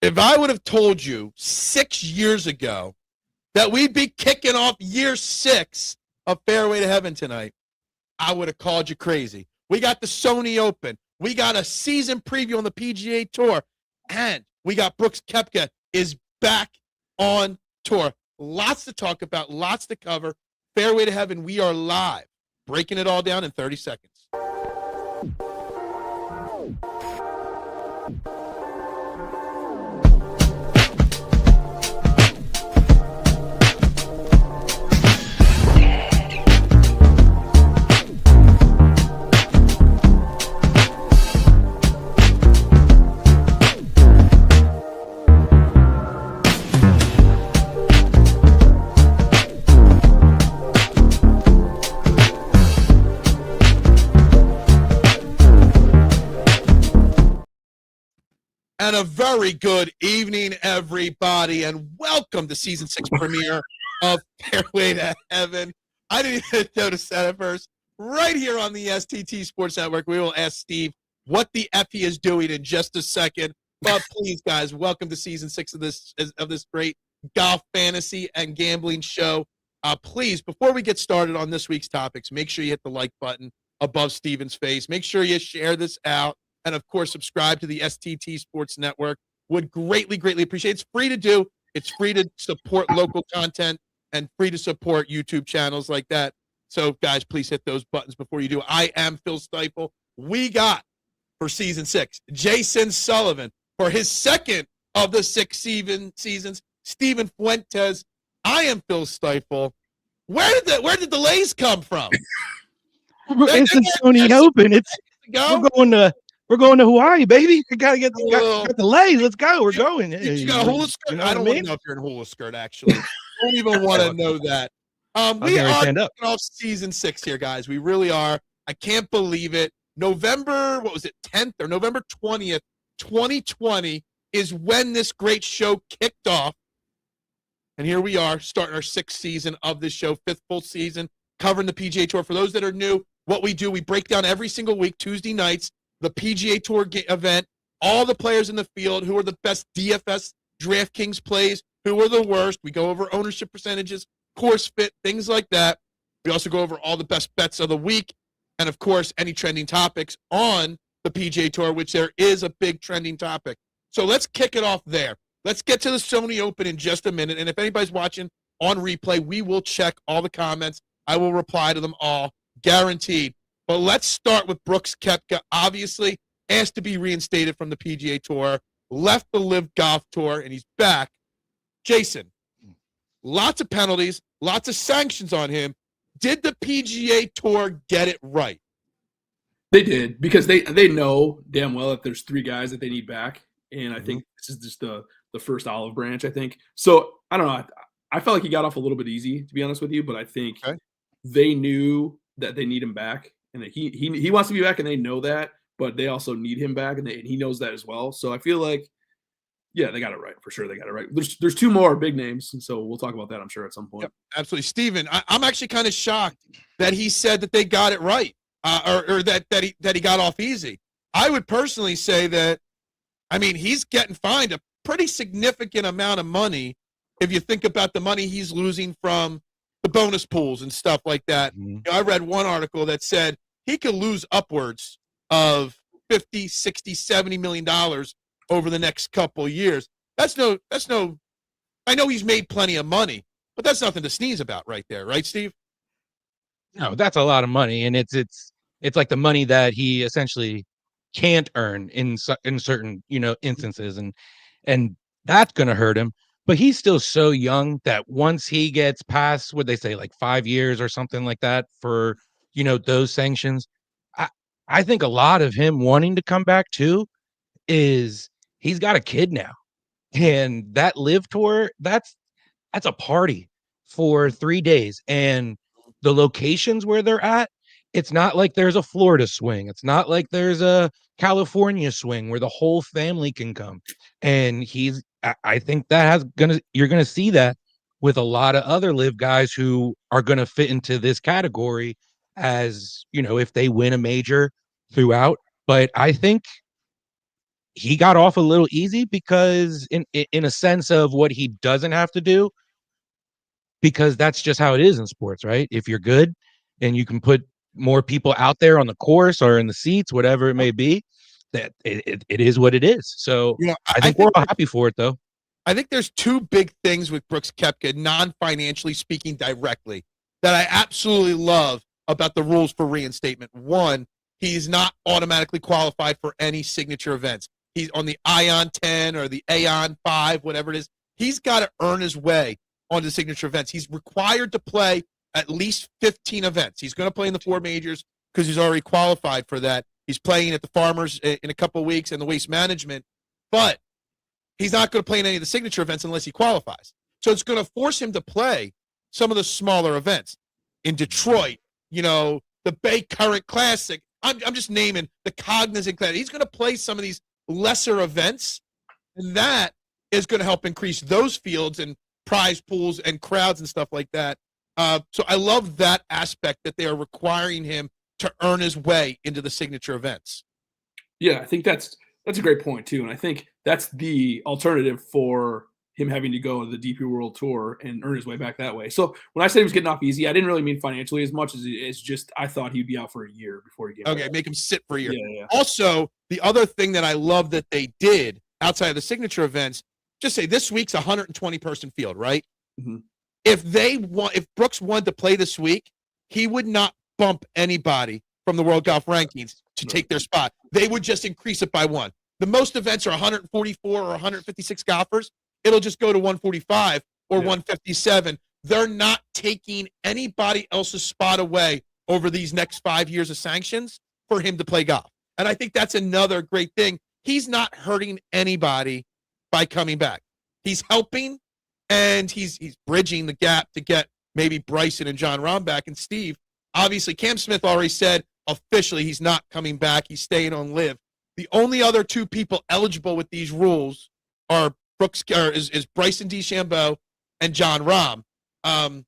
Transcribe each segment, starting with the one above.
If I would have told you 6 years ago that we'd be kicking off year 6 of Fairway to Heaven tonight, I would have called you crazy. We got the Sony Open. We got a season preview on the PGA Tour. And we got Brooks Koepka is back on tour. Lots to talk about, lots to cover. Fairway to Heaven, we are live. Breaking it all down in 30 seconds. And a very good evening, everybody, and welcome to Season 6 premiere of Fairway to Heaven. I didn't even notice that at first. Right here on the STT Sports Network, we will ask Steve what the F he is doing in just a second. But please, guys, welcome to Season 6 of this great golf, fantasy, and gambling show. Please, before we get started on this week's topics, make sure you hit the like button above Steven's face. Make sure you share this out. And, of course, subscribe to the STT Sports Network. Would greatly, greatly appreciate it. It's free to do. It's free to support local content and free to support YouTube channels like that. So, guys, please hit those buttons before you do. I am Phil Stiefel. We got, for Season 6, Jason Sullivan. For his second of the 6 seasons, Steven Fuentes. I am Phil Stiefel. Where did the Lays come from? It's the Sony Open. We're going to Hawaii, baby. We gotta get the Lays. Let's go. We're going. You got a hula skirt? You know I don't want to know if you're in hula skirt, actually. I don't even want to know that. We are kicking off Season 6 here, guys. We really are. I can't believe it. November, 10th or November 20th, 2020 is when this great show kicked off. And here we are, starting our 6th season of this show, 5th full season, covering the PGA Tour. For those that are new, what we do, we break down every single week, Tuesday nights, the PGA Tour event, all the players in the field, who are the best DFS Draftkings plays, who are the worst. We go over ownership percentages, course fit, things like that. We also go over all the best bets of the week, and, of course, any trending topics on the PGA Tour, which there is a big trending topic. So let's kick it off there. Let's get to the Sony Open in just a minute, and if anybody's watching on replay, we will check all the comments. I will reply to them all, guaranteed. But let's start with Brooks Koepka. Obviously, asked to be reinstated from the PGA Tour, left the Live Golf Tour, and he's back. Jason, lots of penalties, lots of sanctions on him. Did the PGA Tour get it right? They did, because they know damn well that there's 3 guys that they need back, and I think this is just the first olive branch, I think. So, I don't know. I felt like he got off a little bit easy, to be honest with you, but I think they knew that they need him back. And he wants to be back, and they know that, but they also need him back, and he knows that as well. So I feel like, yeah, they got it right for sure. They got it right. There's 2 more big names, and so we'll talk about that, I'm sure, at some point. Yep, absolutely, Steven. I'm actually kind of shocked that he said that they got it right, or that he got off easy. I would personally say that, I mean, he's getting fined a pretty significant amount of money if you think about the money he's losing from the bonus pools and stuff like that. You know, I read one article that said he could lose upwards of $50, $60, $70 million over the next couple of years. That's no, I know he's made plenty of money, but that's nothing to sneeze about right there. Right, Steve? No, that's a lot of money. And it's like the money that he essentially can't earn in certain, instances. And that's going to hurt him. But he's still so young that once he gets past, what they say, like 5 years or something like that for, those sanctions, I think a lot of him wanting to come back too is he's got a kid now. And that Live Tour, that's a party for 3 days. And the locations where they're at, it's not like there's a Florida swing. It's not like there's a California swing where the whole family can come. And I think you're gonna see that with a lot of other Live guys who are gonna fit into this category as, if they win a major throughout. But I think he got off a little easy because in a sense of what he doesn't have to do, because that's just how it is in sports, right? If you're good and you can put more people out there on the course or in the seats, whatever it may be, that it is what it is. So I think we're all happy for it, though. I think there's two big things with Brooks Koepka, non-financially speaking directly, that I absolutely love about the rules for reinstatement. One, he's not automatically qualified for any signature events. He's on the Ion 10 or the Aon 5, whatever it is. He's got to earn his way onto signature events. He's required to play at least 15 events. He's going to play in the 4 majors because he's already qualified for that. He's playing at the Farmers in a couple of weeks and the Waste Management, but he's not going to play in any of the signature events unless he qualifies. So it's going to force him to play some of the smaller events in Detroit, the Bay Current Classic. I'm just naming the Cognizant Classic. He's going to play some of these lesser events, and that is going to help increase those fields and prize pools and crowds and stuff like that. So I love that aspect that they are requiring him to earn his way into the signature events. Yeah, I think that's a great point too, and I think that's the alternative for him having to go to the DP World Tour and earn his way back that way. So when I said he was getting off easy, I didn't really mean financially as much as it's just I thought he'd be out for a year before he gave. Okay, make him sit for a year. Yeah. Also, the other thing that I love that they did outside of the signature events, just say this week's 120-person field, right? Mm-hmm. If Brooks wanted to play this week, he would not bump anybody from the World Golf Rankings to take their spot. They would just increase it by 1. The most events are 144 or 156 golfers. It'll just go to 145 or 157. They're not taking anybody else's spot away over these next 5 years of sanctions for him to play golf. And I think that's another great thing. He's not hurting anybody by coming back. He's helping, and he's bridging the gap to get maybe Bryson and John Rahm back. And Steve, obviously, Cam Smith already said officially he's not coming back. He's staying on live. The only other 2 people eligible with these rules are is Bryson DeChambeau and John Rahm.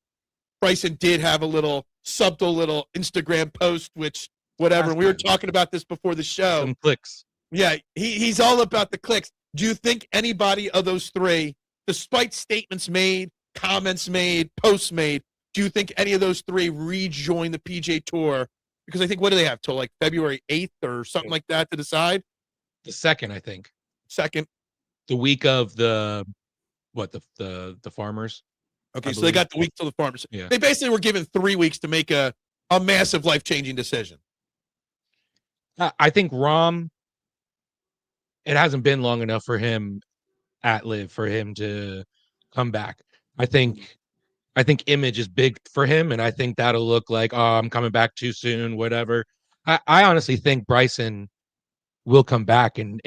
Bryson did have a subtle little Instagram post, which whatever. We were talking about this before the show. Some clicks. Yeah, he's all about the clicks. Do you think anybody of those 3, despite statements made, comments made, posts made, do you think any of those 3 rejoin the PGA Tour? Because I think, what do they have till like February 8th or something like that to decide? The 2nd, I think. 2nd. The week of the Farmers. Okay, so they got the week till the Farmers. Yeah. They basically were given 3 weeks to make a massive life-changing decision. I think Rahm, it hasn't been long enough for him at live for him to come back. I think image is big for him, and I think that'll look like, oh, I'm coming back too soon, whatever. I honestly think Bryson will come back, and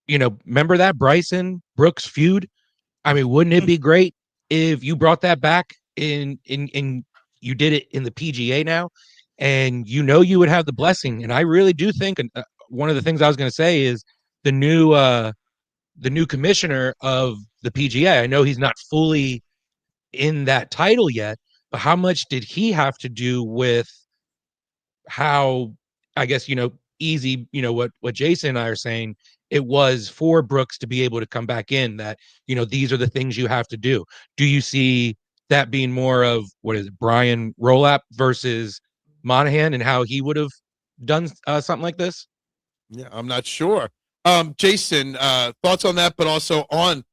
remember that Bryson Brooks feud? I mean, wouldn't it be great if you brought that back in you did it in the PGA now, and you would have the blessing. And I really do think, and one of the things I was going to say is the new commissioner of the PGA. I know he's not fully in that title yet, but how much did he have to do with how, I guess, easy, what Jason and I are saying, it was for Brooks to be able to come back in, that, these are the things you have to do. Do you see that being more of, Brian Rolap versus Monahan, and how he would have done something like this? Yeah, I'm not sure. Jason, thoughts on that, but also on,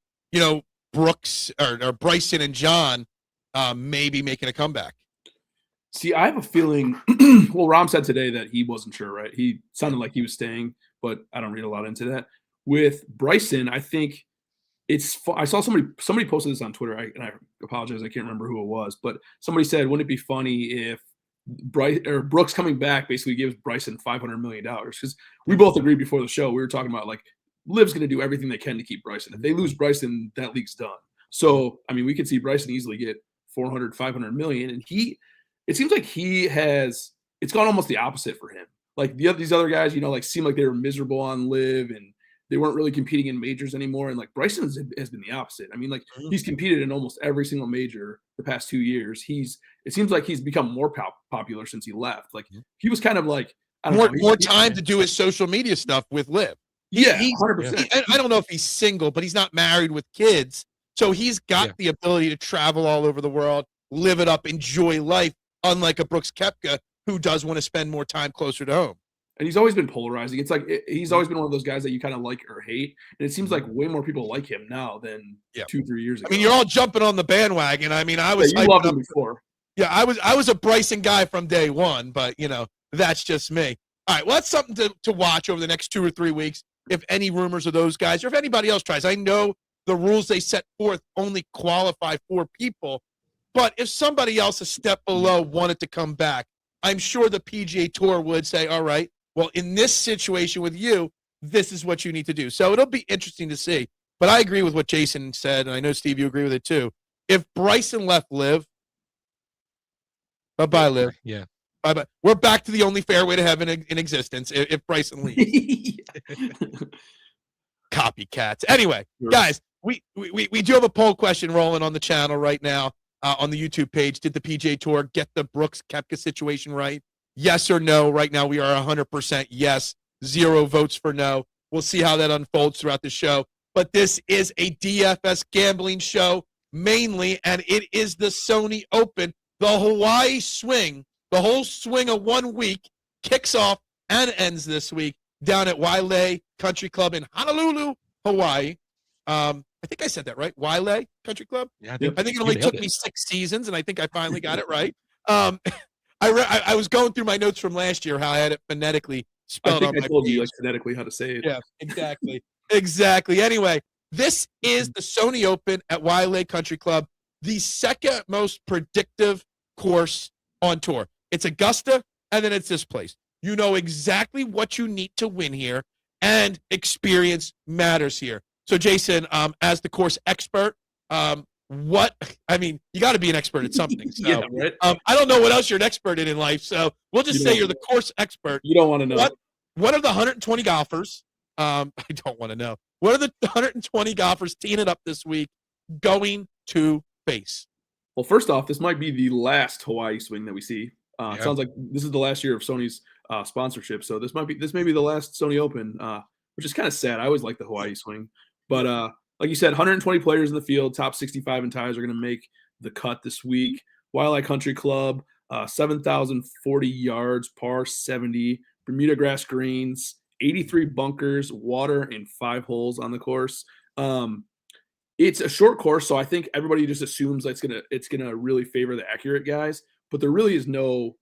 Brooks or Bryson and John maybe making a comeback. See, I have a feeling, well, Rahm said today that he wasn't sure, right? He sounded like he was staying, but I don't read a lot into that. With Bryson, I think I saw somebody posted this on Twitter, and I apologize, I can't remember who it was, but somebody said, wouldn't it be funny if Brooks coming back basically gives Bryson $500 million? Because we both agreed before the show, we were talking about, like, Liv's going to do everything they can to keep Bryson. If they lose Bryson, that league's done. So, I mean, we could see Bryson easily get 500 million, and it seems like it's gone almost the opposite for him. Like these other guys, seem like they were miserable on Live, and they weren't really competing in majors anymore. And like Bryson has been the opposite. I mean, like he's competed in almost every single major the past 2 years. It seems like he's become more popular since he left. Like he was kind of like, more time to do his social media stuff with Live. Yeah, He's 100%. I don't know if he's single, but he's not married with kids. So he's got the ability to travel all over the world, live it up, enjoy life, unlike a Brooks Koepka who does want to spend more time closer to home. And he's always been polarizing. It's like he's always been one of those guys that you kind of like or hate. And it seems like way more people like him now than 2-3 years ago. I mean, you're all jumping on the bandwagon. I mean, I was you loved him before. Yeah, I was a Bryson guy from day one, but that's just me. All right, well, that's something to watch over the next 2 or 3 weeks. If any rumors of those guys, or if anybody else tries, I know the rules they set forth only qualify 4 people, but if somebody else a step below wanted to come back, I'm sure the PGA Tour would say, all right, well, in this situation with you, this is what you need to do. So it'll be interesting to see. But I agree with what Jason said, and I know, Steve, you agree with it too. If Bryson left Liv, bye-bye, Liv. Yeah. Bye-bye. We're back to the only fairway to heaven in existence if Bryson leaves. Copycats. Anyway, guys, we do have a poll question rolling on the channel right now on the YouTube page. Did the PGA Tour get the Brooks Koepka situation right? Yes or no? Right now we are 100% yes. 0 votes for no. We'll see how that unfolds throughout the show. But this is a DFS gambling show mainly, and it is the Sony Open. The Hawaii swing, the whole swing of 1 week, kicks off and ends this week down at Waialae Country Club in Honolulu, Hawaii. I think I said that right. Waialae Country Club? Yeah, I think it only took me 6 seasons, and I think I finally got it right. I was going through my notes from last year, how I had it phonetically spelled. I think I told you phonetically how to say it. Yeah, exactly. Exactly. Anyway, this is the Sony Open at Waialae Country Club, the second most predictive course on tour. It's Augusta, and then it's this place. You know exactly what you need to win here, and experience matters here. So, Jason, as the course expert, you got to be an expert at something. So, right. I don't know what else you're an expert in life, so we'll just say you're the course expert. You don't want to know. What are the 120 golfers? I don't want to know. What are the 120 golfers teeing it up this week going to face? Well, first off, this might be the last Hawaii swing that we see. It sounds like this is the last year of Sony's sponsorship, so this may be the last Sony Open, which is kind of sad. I always like the Hawaii swing, but like you said, 120 players in the field, top 65 in ties are going to make the cut this week. Waialae Country Club, 7,040 yards, par 70, Bermuda grass greens, 83 bunkers, water, and 5 holes on the course. It's a short course, so I think everybody just assumes that it's gonna really favor the accurate guys. But there really is no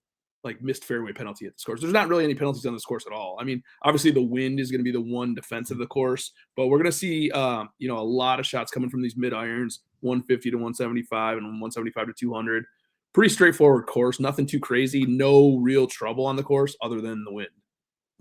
missed fairway penalty at this course. There's not really any penalties on this course at all. I mean, obviously the wind is going to be the one defense of the course, but we're going to see a lot of shots coming from these mid irons, 150 to 175 and 175 to 200. Pretty straightforward course, nothing too crazy, no real trouble on the course other than the wind.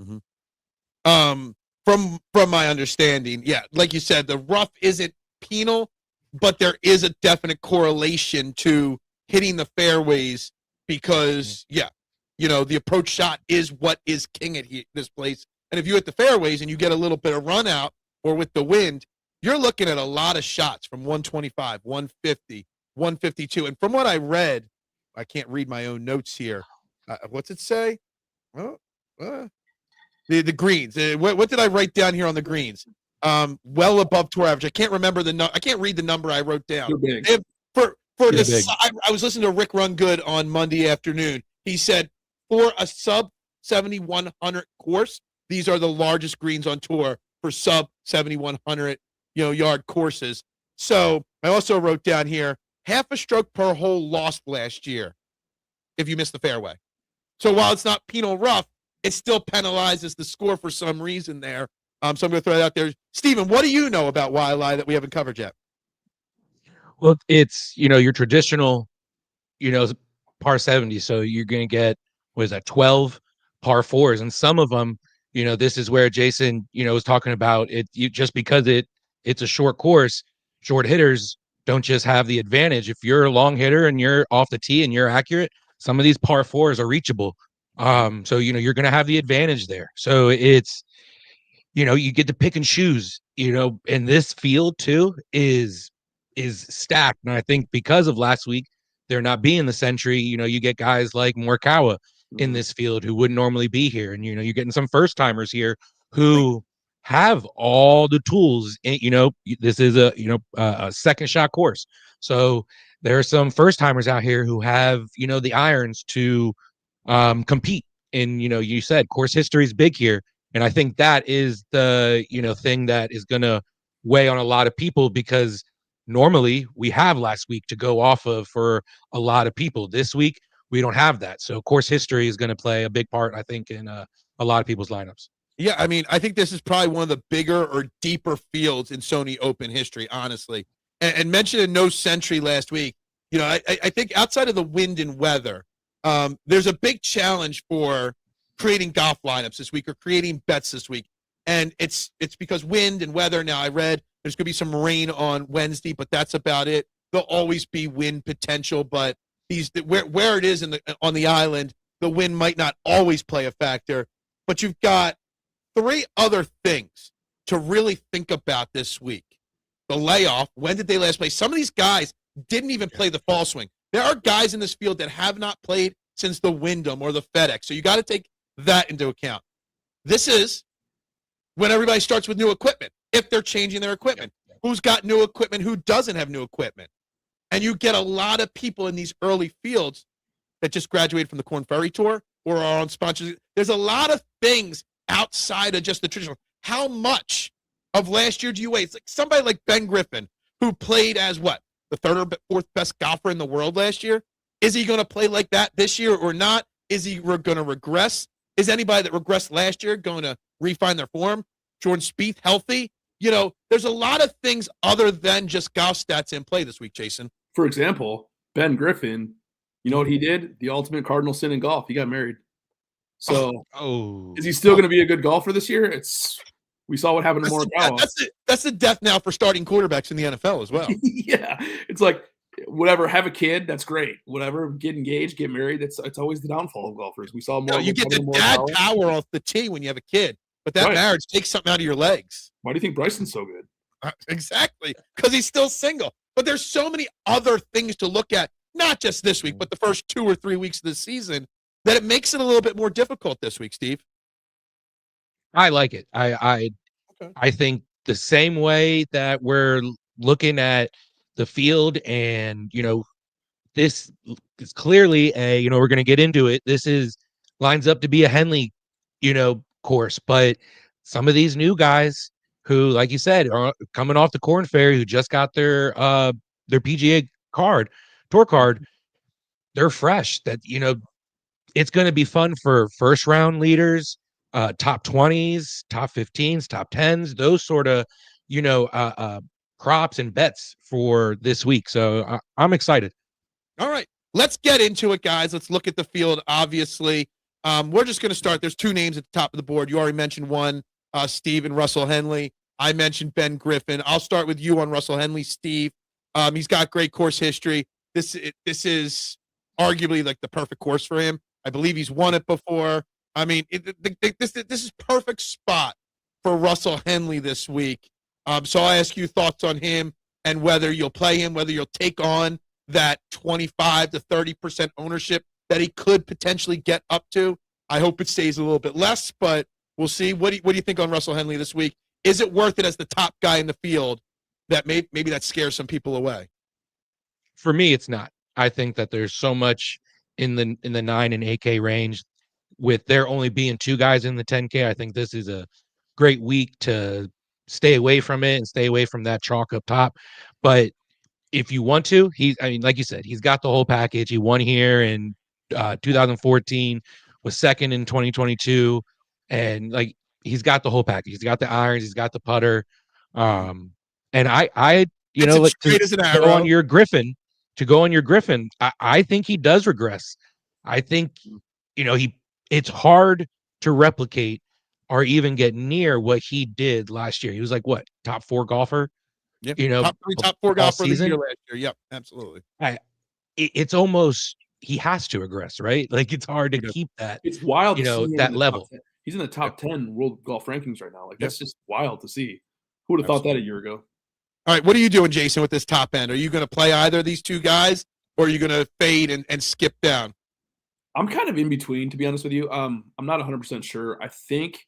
Mm-hmm. From my understanding, like you said, the rough isn't penal, but there is a definite correlation to hitting the fairways because, the approach shot is what is king at this place. And if you hit the fairways and you get a little bit of run out or with the wind, you're looking at a lot of shots from 125, 150, 152. And from what I read, I can't read my own notes here. What's it say? The greens. What did I write down here on the greens? Well above tour average. I can't remember I can't read the number I wrote down. For this, I was listening to Rick Run Good on Monday afternoon. He said for a sub 7,100 course, these are the largest greens on tour for sub 7,100 yard courses. So I also wrote down here half a stroke per hole lost last year if you miss the fairway. So while it's not penal rough, it still penalizes the score for some reason there. So I'm going to throw that out there. Steven, what do you know about Waialae that we haven't covered yet? Well, it's, your traditional, par 70. So you're going to get, 12 par 4s. And some of them, this is where Jason, was talking about it. Just because it's a short course, short hitters don't just have the advantage. If you're a long hitter and you're off the tee and you're accurate, some of these par 4s are reachable. So, you're going to have the advantage there. So it's, you get to pick and choose, and this field too is stacked. And I think because of last week, there not being the Century, you get guys like Morikawa in this field who wouldn't normally be here. And, you're getting some first timers here who have all the tools. This is a second shot course. So there are some first timers out here who have, the irons to compete. And, you said course history is big here. And I think that is the, thing that is going to weigh on a lot of people, because normally we have last week to go off of for a lot of people. This week, we don't have that. So course history is going to play a big part, I think, in a lot of people's lineups. Yeah, I mean, I think this is probably one of the bigger or deeper fields in Sony Open history, honestly. And mentioned No Century last week, I think outside of the wind and weather, there's a big challenge for creating golf lineups this week or creating bets this week. And it's because wind and weather. Now, I read there's going to be some rain on Wednesday, but that's about it. There'll always be wind potential, but where it is on the island, the wind might not always play a factor. But you've got 3 other things to really think about this week. The layoff. When did they last play? Some of these guys didn't even play the fall swing. There are guys in this field that have not played since the Wyndham or the FedEx. So you got to take that into account. This is when everybody starts with new equipment, if they're changing their equipment. Who's got new equipment? Who doesn't have new equipment? And you get a lot of people in these early fields that just graduated from the Korn Ferry Tour or are on sponsors. There's a lot of things outside of just the traditional. How much of last year do you weigh? It's like somebody like Ben Griffin, who played as what? The 3rd or 4th best golfer in the world last year? Is he going to play like that this year or not? Is he going to regress? Is anybody that regressed last year going to refine their form? Jordan Spieth healthy? There's a lot of things other than just golf stats in play this week, Jason. For example, Ben Griffin, you know what he did? The ultimate cardinal sin in golf. He got married. So is he still going to be a good golfer this year? We saw what happened to Morikawa. That's the death now for starting quarterbacks in the NFL as well. Yeah. It's like, whatever, have a kid, that's great. Whatever, get engaged, get married, it's always the downfall of golfers. We saw more. You get the dad power off the tee when you have a kid, but that marriage takes something out of your legs. Why do you think Bryson's so good? Exactly, because he's still single. But there's so many other things to look at, not just this week, but the first 2 or 3 weeks of the season, that it makes it a little bit more difficult this week, Steve. I like it. I think the same way that we're looking at the field, and this is clearly we're going to get into it. This lines up to be a Henley, course, but some of these new guys who, like you said, are coming off the Korn Ferry, who just got their PGA tour card, they're fresh. That it's going to be fun for first round leaders, top 20s, top 15s, top 10s, those sort of, props and bets for this week. So I'm excited. All right, let's get into it, guys. Let's look at the field. Obviously, we're just going to start. There's 2 names at the top of the board. You already mentioned one, Steve and Russell Henley. I mentioned Ben Griffin. I'll start with you on Russell Henley, Steve. He's got great course history. This is arguably like the perfect course for him. I believe he's won it before. I mean, this is perfect spot for Russell Henley this week. So I ask you thoughts on him and whether you'll play him, whether you'll take on that 25 to 30% ownership that he could potentially get up to. I hope it stays a little bit less, but we'll see. What do you think on Russell Henley this week? Is it worth it as the top guy in the field? That maybe that scares some people away. For me, it's not. I think that there's so much in the 9 and 8K range, with there only being 2 guys in the 10K. I think this is a great week to stay away from it and stay away from that chalk up top. But if you want to, like you said, he's got the whole package. He won here in 2014, was second in 2022, and like he's got the whole package. He's got the irons, he's got the putter. And I like to go on your Griffin, I think he does regress. I think, it's hard to replicate or even get near what he did last year. He was like, what, top 4 golfer? Yep. Top 4 golfer of the year last year. Yep, absolutely. It's almost, he has to regress, right? Like it's hard to keep that. It's wild, that level. He's in the top 10 world golf rankings right now. Like that's just wild to see. Who would have thought that a year ago? All right, what are you doing, Jason, with this top end? Are you going to play either of these 2 guys, or are you going to fade and skip down? I'm kind of in between, to be honest with you. I'm not 100% sure. I think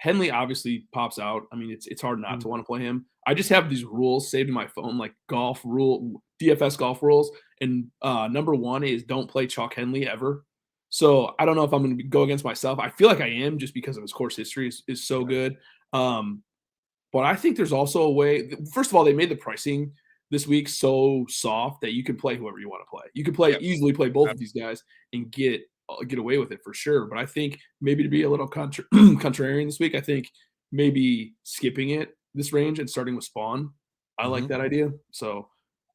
Henley obviously pops out. I mean, it's hard not to want to play him. I just have these rules saved in my phone, like DFS golf rules. And number one is don't play Chalk Henley ever. So I don't know if I'm going to go against myself. I feel like I am just because of his course history is so good. But I think there's also a way. First of all, they made the pricing this week so soft that you can play whoever you want to play. You can easily play both of these guys and get away with it for sure. But I think maybe to be a little contrarian this week, I think maybe skipping it this range and starting with Spawn. I like that idea. So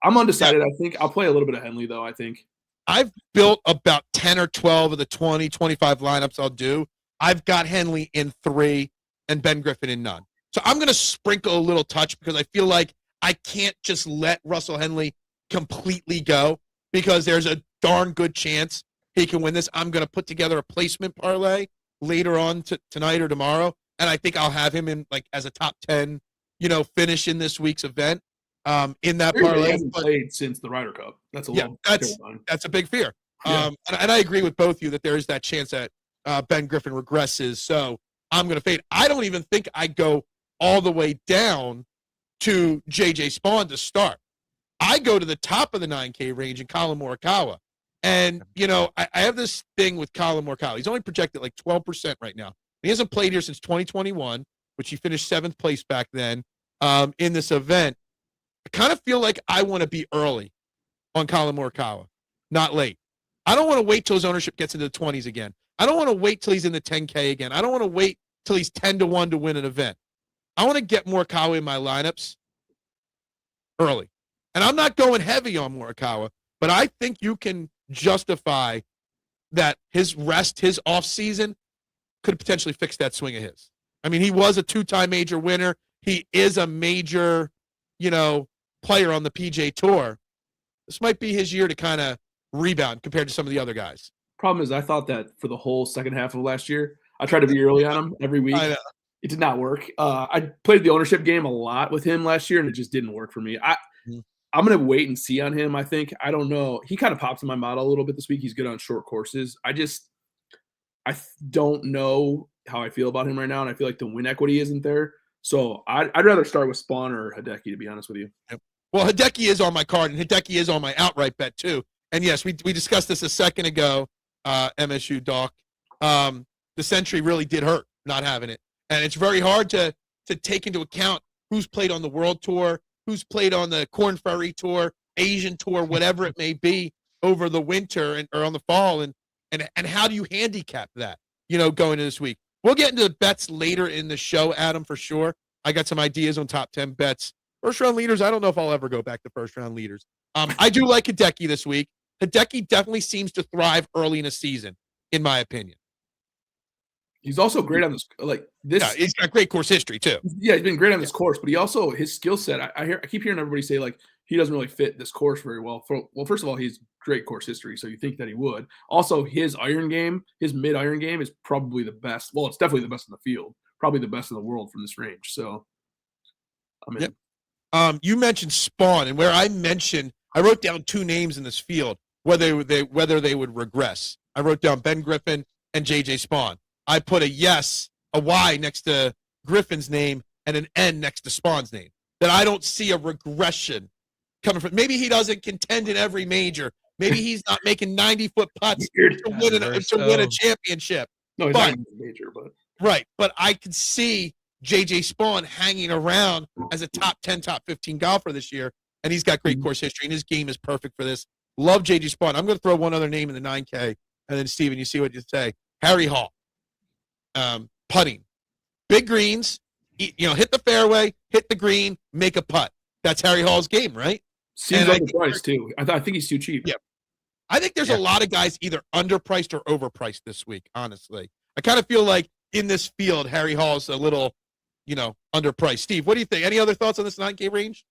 I'm undecided. I think I'll play a little bit of Henley though. I think I've built about 10 or 12 of the 20, 25 lineups I'll do. I've got Henley in 3 and Ben Griffin in none. So I'm going to sprinkle a little touch because I feel like I can't just let Russell Henley completely go because there's a darn good chance he can win this. I'm going to put together a placement parlay later on tonight or tomorrow, and I think I'll have him in like as a top 10, finish in this week's event. In that parlay, he hasn't played since the Ryder Cup. That's that's a big fear. Yeah. And I agree with both of you that there is that chance that Ben Griffin regresses. So I'm going to fade. I don't even think I go all the way down to JJ Spawn to start. I go to the top of the 9K range in Colin Morikawa. And, I have this thing with Colin Morikawa. He's only projected like 12% right now. He hasn't played here since 2021, which he finished 7th place back then in this event. I kind of feel like I want to be early on Colin Morikawa, not late. I don't want to wait till his ownership gets into the 20s again. I don't want to wait till he's in the 10K again. I don't want to wait till he's 10-1 to win an event. I want to get Morikawa in my lineups early. And I'm not going heavy on Morikawa, but I think you can justify that his rest, his offseason, could potentially fix that swing of his. I mean, he was a 2-time major winner. He is a major, player on the PGA Tour. This might be his year to kind of rebound compared to some of the other guys. Problem is, I thought that for the whole second half of last year, I tried to be early on him every week. I know. It did not work. I played the ownership game a lot with him last year, and it just didn't work for me. I'm going to wait and see on him, I think. I don't know. He kind of pops in my model a little bit this week. He's good on short courses. I don't know how I feel about him right now, and I feel like the win equity isn't there. So I'd rather start with Spawn or Hideki, to be honest with you. Yep. Well, Hideki is on my card, and Hideki is on my outright bet too. And yes, we discussed this a second ago, MSU Doc. The Century really did hurt not having it. And it's very hard to take into account who's played on the World Tour, who's played on the Corn Ferry Tour, Asian Tour, whatever it may be, over the winter or on the fall, and how do you handicap that, going into this week? We'll get into the bets later in the show, Adam, for sure. I got some ideas on top 10 bets. First-round leaders, I don't know if I'll ever go back to first-round leaders. I do like Hideki this week. Hideki definitely seems to thrive early in a season, in my opinion. He's also great on this. Yeah, he's got great course history too. Yeah, he's been great on this course, but he also his skill set. I keep hearing everybody say like he doesn't really fit this course very well. Well, first of all, he's great course history, so you think that he would. Also, his iron game, his mid iron game, is probably the best. Well, it's definitely the best in the field, probably the best in the world from this range. So, I mean, yep. You mentioned Spawn, and where I wrote down 2 names in this field whether they would regress. I wrote down Ben Griffin and JJ Spawn. I put a Y next to Griffin's name and an N next to Spawn's name. That I don't see a regression coming from. Maybe he doesn't contend in every major. Maybe he's not making 90-foot putts to win a championship. No, he's not in a major, but right. But I could see JJ Spawn hanging around as a top 10, top 15 golfer this year, and he's got great course history, and his game is perfect for this. Love JJ Spawn. I'm going to throw one other name in the 9K, and then Steven, you see what you say. Harry Hall. Putting, big greens, hit the fairway, hit the green, make a putt. That's Harry Hall's game, right? Seems underpriced too. I think he's too cheap. Yeah, I think there's a lot of guys either underpriced or overpriced this week. Honestly, I kind of feel like in this field, Harry Hall's a little, underpriced. Steve, what do you think? Any other thoughts on this 9K range?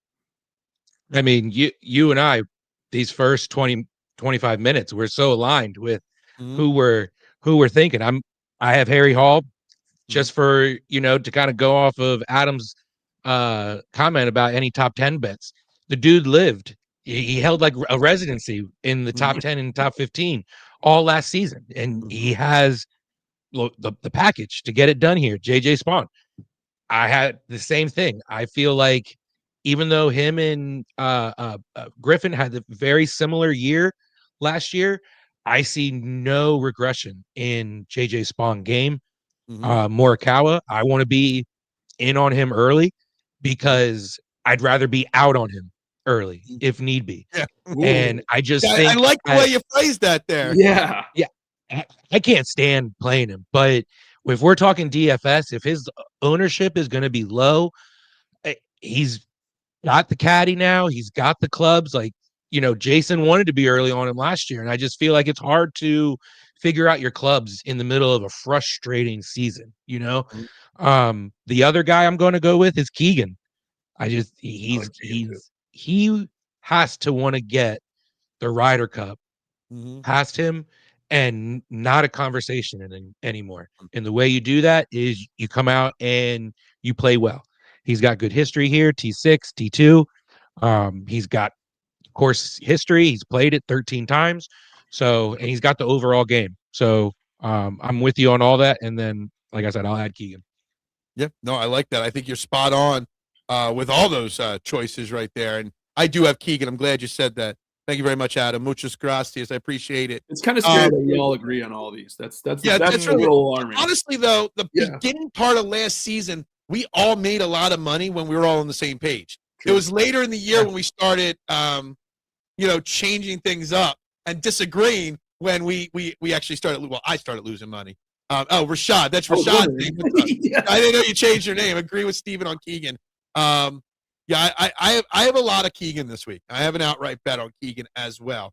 I mean, you and I, these first 20, 25 minutes, we're so aligned with who we're thinking. I have Harry Hall just for, to kind of go off of Adam's comment about any top 10 bets. The dude lived. He held like a residency in the top 10 and top 15 all last season. And he has, the package to get it done here. JJ Spawn. I had the same thing. I feel like even though him and Griffin had a very similar year last year, I see no regression in JJ Spawn game. Morikawa, I want to be in on him early because I'd rather be out on him early if need be. Yeah. And I just think I like the way you phrased that there. Yeah. I can't stand playing him, but if we're talking DFS, if his ownership is going to be low, he's got the caddy now. He's got the clubs. Like, Jason wanted to be early on him last year, and I just feel like it's hard to figure out your clubs in the middle of a frustrating season. The other guy I'm going to go with is Keegan. He has to want to get the Ryder Cup past him and not a conversation anymore. And the way you do that is you come out and you play well. He's got good history here, T6, T2. He's got course history. He's played it 13 times. And he's got the overall game. So I'm with you on all that. And then, like I said, I'll add Keegan. Yeah, no, I like that. I think you're spot on with all those choices right there. And I do have Keegan. I'm glad you said that. Thank you very much, Adam. Muchas gracias. I appreciate it. It's kind of scary that we all agree on all these. That's really, a little alarming. Honestly, though, the beginning part of last season, we all made a lot of money when we were all on the same page. True. It was later in the year when we started, changing things up and disagreeing when we actually started. Well, I started losing money. Rashad, that's Rashad's name. Yeah. I didn't know you changed your name. Agree with Steven on Keegan. I have a lot of Keegan this week. I have an outright bet on Keegan as well.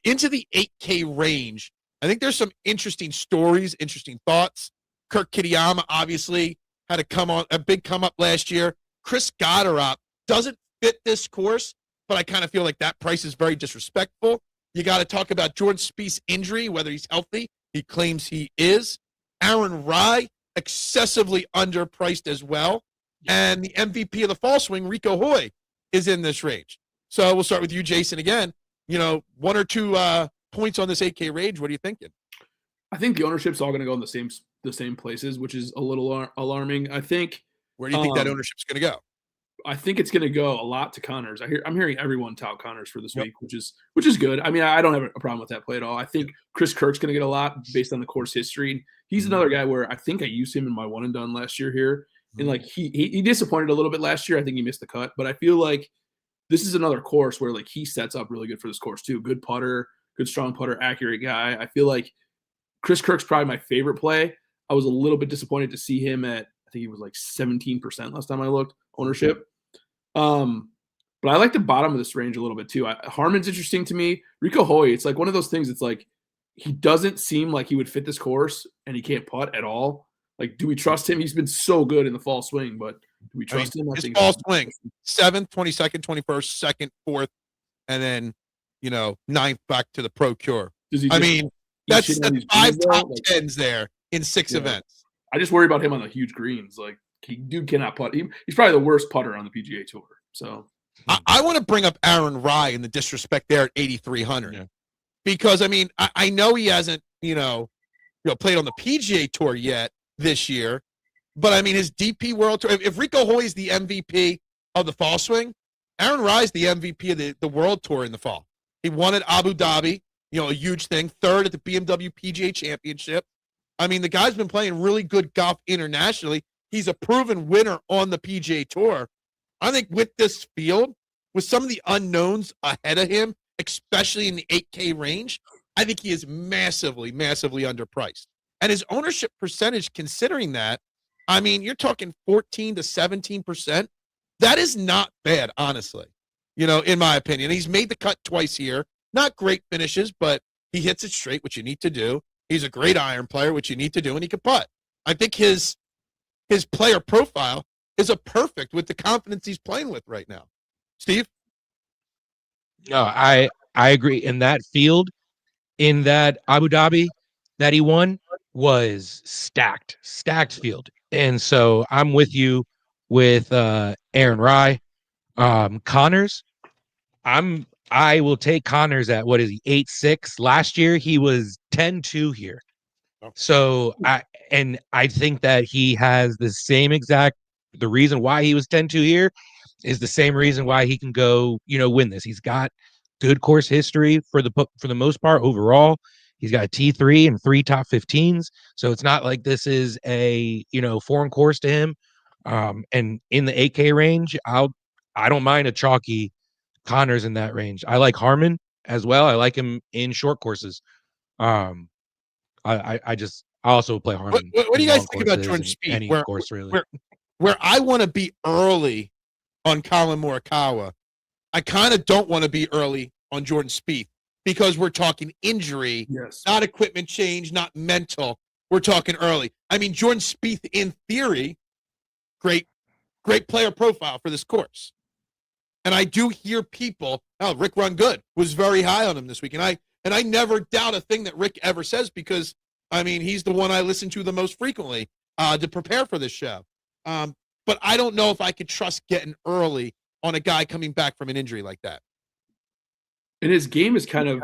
Into the 8K range, I think there's some interesting stories, interesting thoughts. Kirk Kitayama obviously had a big come up last year. Chris Gotterup doesn't fit this course, but I kind of feel like that price is very disrespectful. You got to talk about Jordan Spieth's injury, whether he's healthy. He claims he is. Aaron Rai, excessively underpriced as well. And the MVP of the fall swing, Rico Hoy, is in this range. So we'll start with you, Jason, again. One or two points on this 8K range. What are you thinking? I think the ownership's all going to go in the same places, which is a little alarming. I think. Where do you think that ownership's going to go? I think it's going to go a lot to Connors. I'm hearing everyone tout Connors for this week, which is good. I mean, I don't have a problem with that play at all. I think Chris Kirk's going to get a lot based on the course history. He's another guy where I think I used him in my one and done last year here. And like he disappointed a little bit last year. I think he missed the cut, but I feel like this is another course where like he sets up really good for this course too. Good putter, good strong putter, accurate guy. I feel like Chris Kirk's probably my favorite play. I was a little bit disappointed to see him at, I think he was like 17% last time I looked ownership. But I like the bottom of this range a little bit too. Harmon's interesting to me. Rico Hoy, it's like one of those things. It's like he doesn't seem like he would fit this course, and he can't putt at all. Like, do we trust him? He's been so good in the fall swing, but do we trust him? His fall swing, 7th, 22nd, 21st, 2nd, 4th, and then 9th back to the Pro Cure. That's 5 top 10s there in 6 events. I just worry about him on the huge greens. Like, dude cannot putt. He's probably the worst putter on the PGA Tour. So I want to bring up Aaron Rai and the disrespect there at 8,300 because I know he hasn't played on the PGA Tour yet this year, but his DP World Tour. If Rico Hoy is the MVP of the fall swing, Aaron Rai is the MVP of the World Tour in the fall. He won at Abu Dhabi, a huge thing. 3rd at the BMW PGA Championship. The guy's been playing really good golf internationally. He's a proven winner on the PGA Tour. I think with this field, with some of the unknowns ahead of him, especially in the 8K range, I think he is massively, massively underpriced. And his ownership percentage, considering that, you're talking 14 to 17%. That is not bad, honestly, in my opinion. He's made the cut twice here. Not great finishes, but he hits it straight, which you need to do. He's a great iron player, which you need to do, and he can putt. I think his player profile is a perfect with the confidence he's playing with right now. Steve? No, I agree. In that field, in that Abu Dhabi that he won was stacked field. And so I'm with you with Aaron Rai. Connors, I will take Connors at, what is he, 8-6. Last year he was 10-2 here. So And I think that he has the same exact, the reason why he was 10-2 here is the same reason why he can go, win this. He's got good course history for the most part overall. He's got a T3 and 3 top 15s. So it's not like this is a, foreign course to him. And in the 8K range, I don't mind a chalky Connors in that range. I like Harmon as well. I like him in short courses. I also play Harmon. What do you guys think about Jordan Spieth? Any course really. Where I want to be early on Colin Morikawa, I kind of don't want to be early on Jordan Spieth because we're talking injury, not equipment change, not mental. We're talking early. I mean, Jordan Spieth, in theory, great player profile for this course. And I do hear people, Rick Run Good was very high on him this week. And I never doubt a thing that Rick ever says because, I mean, he's the one I listen to the most frequently to prepare for this show. But I don't know if I could trust getting early on a guy coming back from an injury like that. And his game is kind of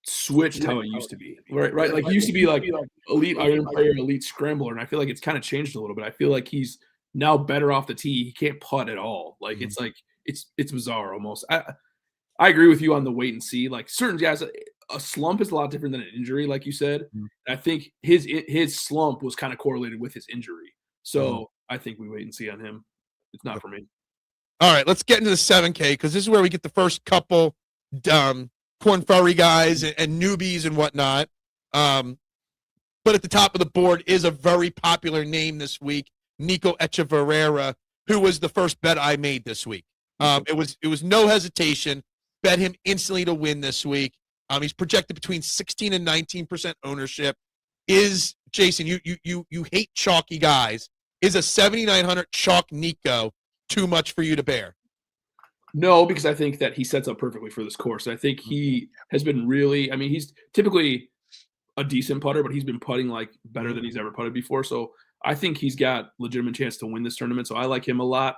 switched how it used to be, right? Like he used to be like elite iron player, elite scrambler, and I feel like it's kind of changed a little bit. I feel like he's now better off the tee. He can't putt at all. Like it's like it's bizarre almost. I agree with you on the wait and see. Like certain guys, a slump is a lot different than an injury, like you said. I think his slump was kind of correlated with his injury. So I think we wait and see on him. It's not for me. All right, let's get into the 7K because this is where we get the first couple Corn Ferry guys and newbies and whatnot. But at the top of the board is a very popular name this week, Nico Echeverria, who was the first bet I made this week. It was no hesitation. Bet him instantly to win this week. He's projected between 16 and 19% ownership. Is Jason? You hate chalky guys. Is a 7,900 chalk Nico too much for you to bear? No, because I think that he sets up perfectly for this course. I think he has been really. I mean, he's typically a decent putter, but he's been putting like better than he's ever putted before. So I think he's got legitimate chance to win this tournament. So I like him a lot.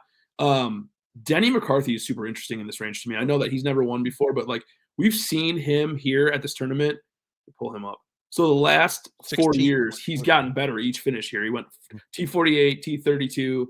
Denny McCarthy is super interesting in this range to me. I know that he's never won before, but like we've seen him here at this tournament. Pull him up. So the last 4 years, he's gotten better each finish here. He went T48, T32,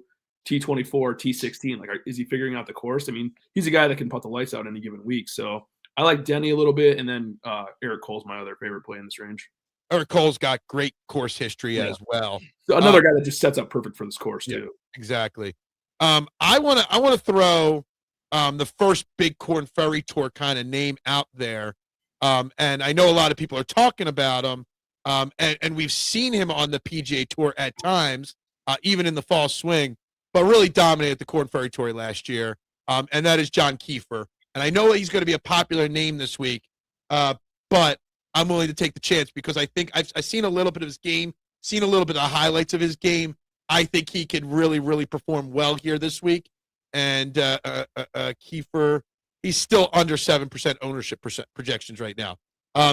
T24, T16. Like, is he figuring out the course? I mean, he's a guy that can put the lights out any given week. So I like Denny a little bit, and then Eric Cole's my other favorite play in this range. Eric Cole's got great course history as well. So another guy that just sets up perfect for this course too. Exactly. I want to throw the first big Corn Ferry Tour kind of name out there. And I know a lot of people are talking about him. And we've seen him on the PGA Tour at times, even in the fall swing, but really dominated the Corn Ferry Tour last year. And that is John Kiefer. And I know he's going to be a popular name this week, but I'm willing to take the chance because I think I've seen a little bit of his game, seen a little bit of highlights of his game. I think he could really, really perform well here this week. And Kiefer, he's still under 7% ownership projections right now.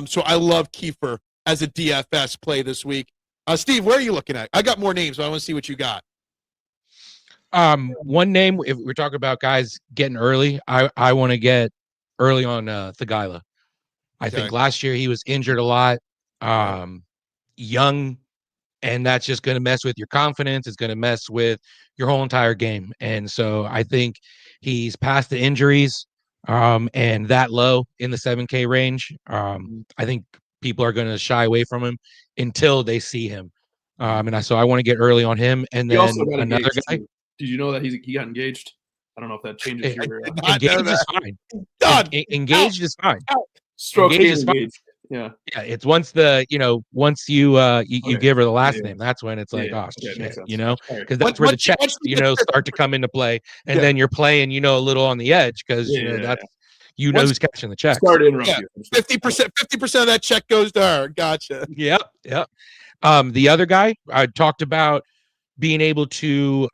So I love Kiefer as a DFS play this week. Steve, where are you looking at? I got more names, but I want to see what you got. One name, if we're talking about guys getting early, I want to get early on Thagila. I think last year he was injured a lot, young, and that's just going to mess with your confidence. It's going to mess with your whole entire game. And so I think he's past the injuries and that low in the 7K range. I think people are going to shy away from him until they see him. So I want to get early on him. And then another guy. Too. Did you know that he got engaged? I don't know if that changes your engaged is fine. Engaged is fine. Stroke is engaged. Yeah. It's once you give her the last name, that's when it's like, shit, because that's where the checks, start to come into play, and then you're playing, a little on the edge because that's who's catching the check. Sorry to interrupt you. 50% of that check goes to her. Gotcha. Yep. The other guy I talked about being able to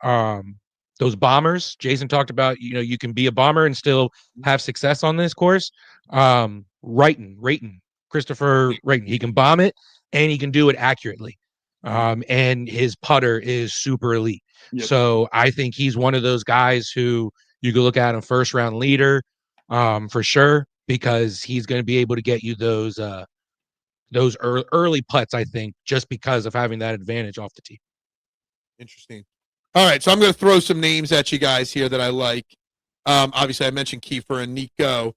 those bombers. Jason talked about, you can be a bomber and still have success on this course. Christopher Wrighton. He can bomb it and he can do it accurately. And his putter is super elite. Yep. So I think he's one of those guys who you can look at him first round leader for sure, because he's going to be able to get you those those early putts, I think, just because of having that advantage off the tee. Interesting. All right, so I'm going to throw some names at you guys here that I like. Obviously, I mentioned Kiefer and Nico.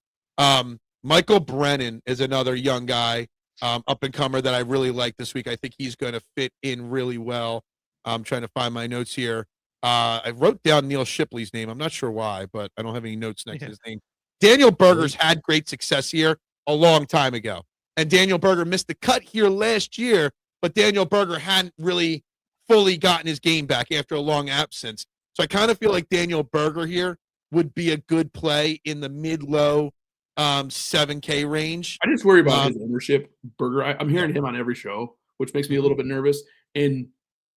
Michael Brennan is another young guy, up-and-comer that I really like this week. I think he's going to fit in really well. I'm trying to find my notes here. I wrote down Neil Shipley's name. I'm not sure why, but I don't have any notes next to his name. Daniel Berger's had great success here a long time ago. And Daniel Berger missed the cut here last year, but Daniel Berger hadn't really fully gotten his game back after a long absence. So I kind of feel like Daniel Berger here would be a good play in the mid-low 7K range. I just worry about his ownership. Berger, I'm hearing him on every show, which makes me a little bit nervous. And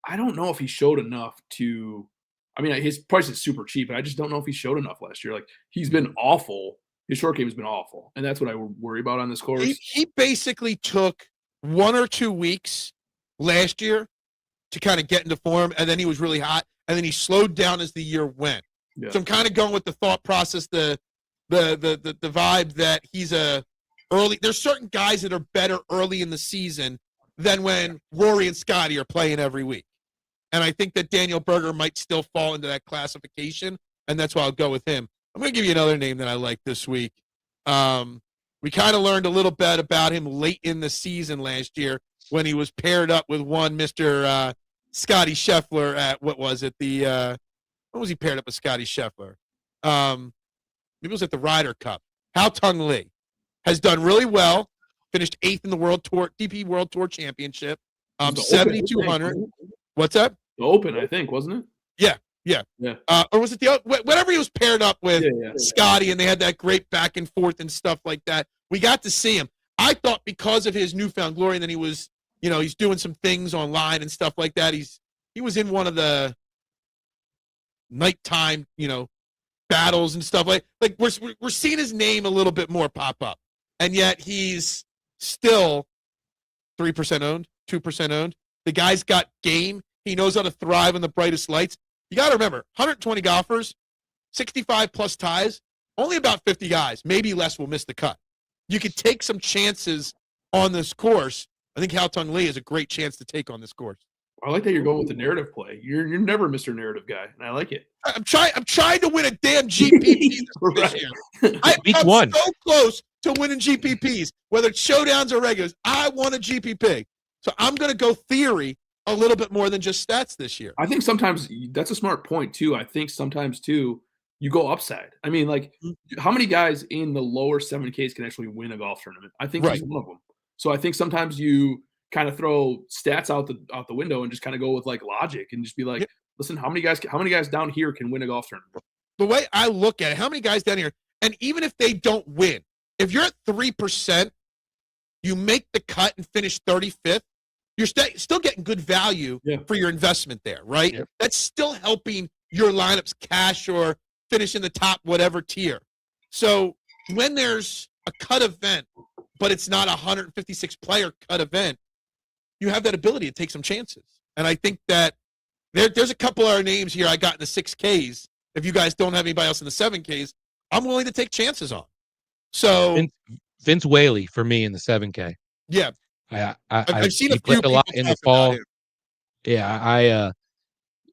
I don't know if he showed enough to – I mean, his price is super cheap, but I just don't know if he showed enough last year. Like, he's been awful. His short game has been awful, and that's what I worry about on this course. He basically took 1 or 2 weeks last year to kind of get into form, and then he was really hot, and then he slowed down as the year went. Yeah. So I'm kind of going with the thought process, the vibe that he's a early. There's certain guys that are better early in the season than when Rory and Scottie are playing every week. And I think that Daniel Berger might still fall into that classification, and that's why I'll go with him. I'm going to give you another name that I like this week. We kind of learned a little bit about him late in the season last year when he was paired up with one Mr. Scottie Scheffler at, what was it? When was he paired up with Scottie Scheffler? Maybe it was at the Ryder Cup. Haotong Li has done really well, finished 8th in the World Tour, DP World Tour Championship, 7,200. What's that? The Open, I think, wasn't it? Yeah. Or was it whatever he was paired up with Scottie, and they had that great back and forth and stuff like that. We got to see him. I thought because of his newfound glory, and then he was, he's doing some things online and stuff like that. He was in one of the nighttime, battles and stuff like we're seeing his name a little bit more pop up, and yet he's still 3% owned, 2% owned. The guy's got game. He knows how to thrive in the brightest lights. You got to remember, 120 golfers, 65 plus ties, only about 50 guys, maybe less, will miss the cut. You could take some chances on this course. I think Haotong Li is a great chance to take on this course. I like that you're going with the narrative play. You're never Mr. Narrative guy, and I like it. I'm trying to win a damn GPP this year. I'm so close to winning GPPs, whether it's showdowns or regulars. I want a GPP. So I'm going to go theory a little bit more than just stats this year. I think sometimes that's a smart point, too. I think sometimes, too, you go upside. I mean, like, how many guys in the lower 7Ks can actually win a golf tournament? I think he's one of them. So I think sometimes you kind of throw stats out the window and just kind of go with, like, logic and just be like, listen, how many guys down here can win a golf tournament? The way I look at it, how many guys down here, and even if they don't win, if you're at 3%, you make the cut and finish 35th, you're still getting good value for your investment there, right? Yeah. That's still helping your lineups cash or finish in the top whatever tier. So when there's a cut event, but it's not a 156-player cut event, you have that ability to take some chances. And I think that there's a couple of our names here I got in the 6Ks. If you guys don't have anybody else in the 7Ks, I'm willing to take chances on. So Vince Waialae for me in the 7K. Yeah. I've seen a few a lot in the fall. Yeah,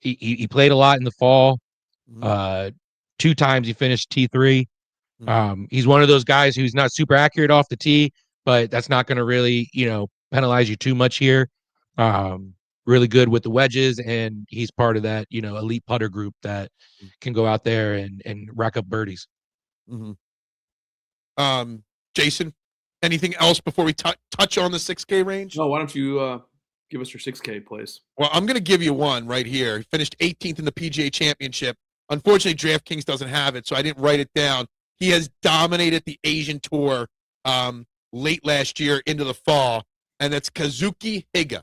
he played a lot in the fall. 2 times he finished T3. He's one of those guys who's not super accurate off the tee, but that's not going to really, penalize you too much here. Really good with the wedges, and he's part of that, elite putter group that can go out there and rack up birdies. Jason, anything else before we touch on the 6K range? No, why don't you give us your 6K plays? Well, I'm going to give you one right here. He finished 18th in the PGA Championship. Unfortunately, DraftKings doesn't have it, so I didn't write it down. He has dominated the Asian Tour late last year into the fall, and that's Kazuki Higa.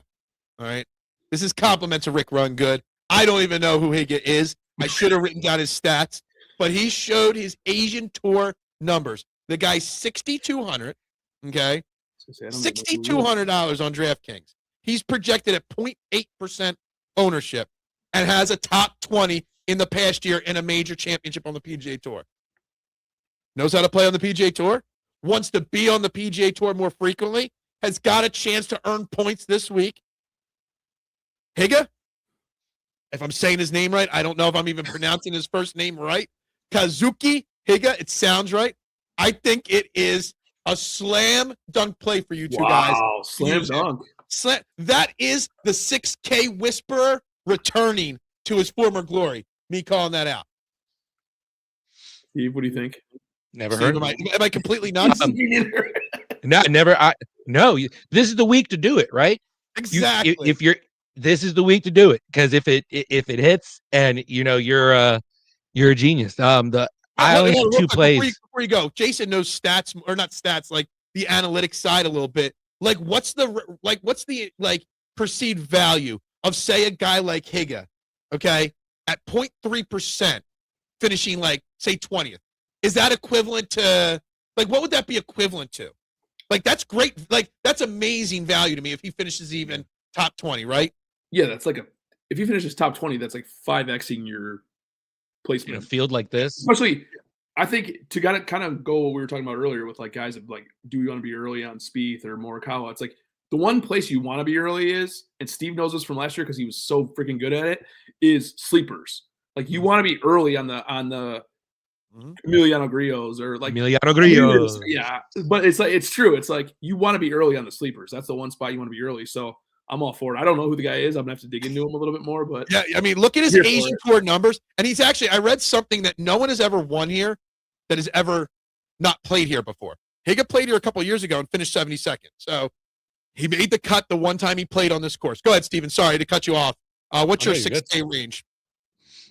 All right? This is compliments of Rick Rungood. I don't even know who Higa is. I should have written down his stats, but he showed his Asian Tour numbers. The guy's 6,200, okay? $6,200 on DraftKings. He's projected at 0.8% ownership and has a top 20 in the past year in a major championship on the PGA Tour. Knows how to play on the PGA Tour, wants to be on the PGA Tour more frequently. has got a chance to earn points this week. Higa, if I'm saying his name right, I don't know if I'm even pronouncing his first name right. Kazuki Higa, it sounds right. I think it is a slam dunk play for you two guys. Wow, slam dunk. That is the 6K whisperer returning to his former glory. Me calling that out. Steve, what do you think? Never Steve, heard. am I completely nuts? No, never. No, this is the week to do it, right? Exactly. This is the week to do it, because if it hits, and you're a genius. I only have two plays. Before you go, Jason knows stats, or not stats, like the analytics side a little bit. Like, what's the perceived value of, say, a guy like Higa, okay, at 0.3%, finishing say 20th? Is that equivalent to what would that be equivalent to? That's great. That's amazing value to me if he finishes even top 20, right? Yeah, that's if he finishes top 20, that's 5xing your placement. In a field like this, especially, I think to kind of go what we were talking about earlier with guys that do you want to be early on Spieth or Morikawa? It's the one place you want to be early is, and Steve knows this from last year because he was so freaking good at it, is sleepers. You want to be early on the Emiliano Grillos or Emiliano Grillos. Yeah, but it's true. It's you want to be early on the sleepers. That's the one spot you want to be early. So I'm all for it. I don't know who the guy is. I'm gonna have to dig into him a little bit more. But yeah, I mean, look at his Asian Tour numbers, and he's actually. I read something that no one has ever won here, that has ever not played here before. Higa played here a couple of years ago and finished 72nd. So he made the cut the one time he played on this course. Go ahead, Steven. Sorry to cut you off. What's your 6K range?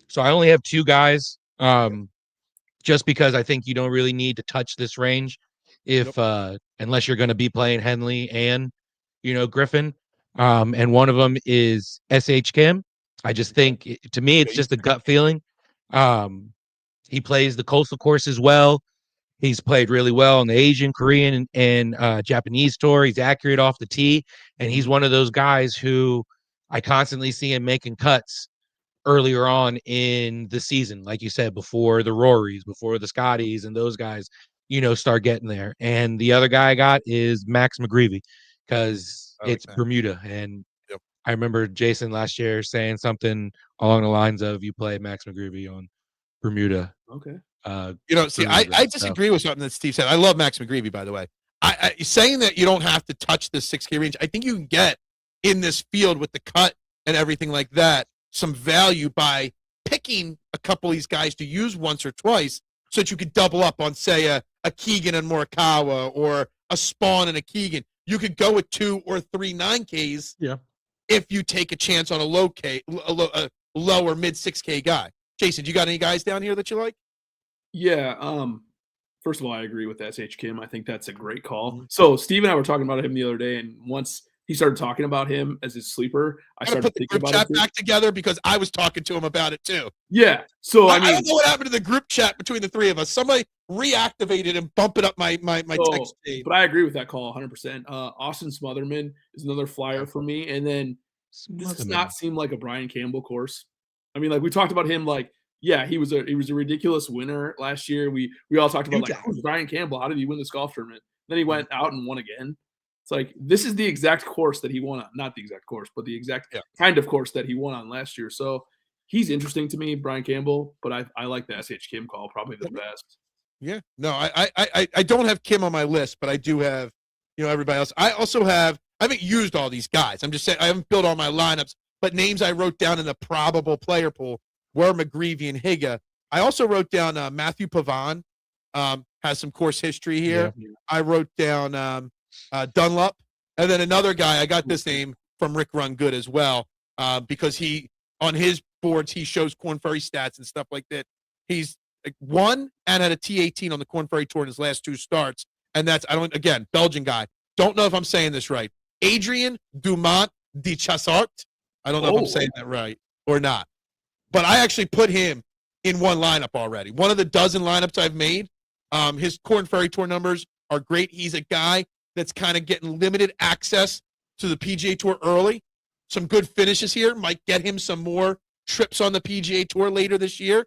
So I only have two guys. Just because I think you don't really need to touch this range unless you're going to be playing Henley and Griffin. And one of them is SH Kim. I just think, to me, it's just a gut feeling. He plays the coastal courses well. He's played really well on the Asian, Korean, and Japanese tour. He's accurate off the tee, and he's one of those guys who I constantly see him making cuts earlier on in the season, like you said, before the Rorys, before the Scotties, and those guys, start getting there. And the other guy I got is Max McGreevy, because it's Bermuda. And I remember Jason last year saying something along the lines of, you play Max McGreevy on Bermuda. Okay. I disagree with something that Steve said. I love Max McGreevy, by the way. I saying that you don't have to touch the 6K range, I think you can get in this field with the cut and everything like that some value by picking a couple of these guys to use once or twice, so that you could double up on, say, a Keegan and Morikawa, or a Spawn and a Keegan. You could go with 2 or 3 9Ks if you take a chance on a lower mid 6K guy. Jason, you got any guys down here that you like? Yeah. First of all, I agree with SH Kim. I think that's a great call. So Steve and I were talking about him the other day, and once he started talking about him as his sleeper, I started thinking about it. Put the group chat back together, because I was talking to him about it too. Yeah. So I don't know what happened to the group chat between the three of us. Somebody reactivated and bumped it up my text chain. But I agree with that call 100%. Austin Smotherman is another flyer for me. And then this does not seem like a Brian Campbell course. I mean, we talked about him, he was a ridiculous winner last year. We all talked about who's Brian Campbell? How did he win this golf tournament? Then he went out and won again. It's this is the exact course that he won on. Not the exact course, but the exact kind of course that he won on last year. So he's interesting to me, Brian Campbell, but I like the SH Kim call probably the best. Yeah. No, I don't have Kim on my list, but I do have, everybody else. I haven't used all these guys. I'm just saying I haven't built all my lineups, but names I wrote down in the probable player pool were McGreevy and Higa. I also wrote down Matthew Pavon, has some course history here. Yeah. I wrote down Dunlop, and then another guy. I got this name from Rick Run Good as well, because he, on his boards, he shows Korn Ferry stats and stuff like that. He's won and had a T18 on the Korn Ferry Tour in his last 2 starts, and that's Belgian guy. Don't know if I'm saying this right. Adrian Dumont de Chassart. I don't know if I'm saying that right or not, but I actually put him in one lineup already. One of the dozen lineups I've made. His Korn Ferry Tour numbers are great. He's a guy that's kind of getting limited access to the PGA Tour early. Some good finishes here might get him some more trips on the PGA Tour later this year.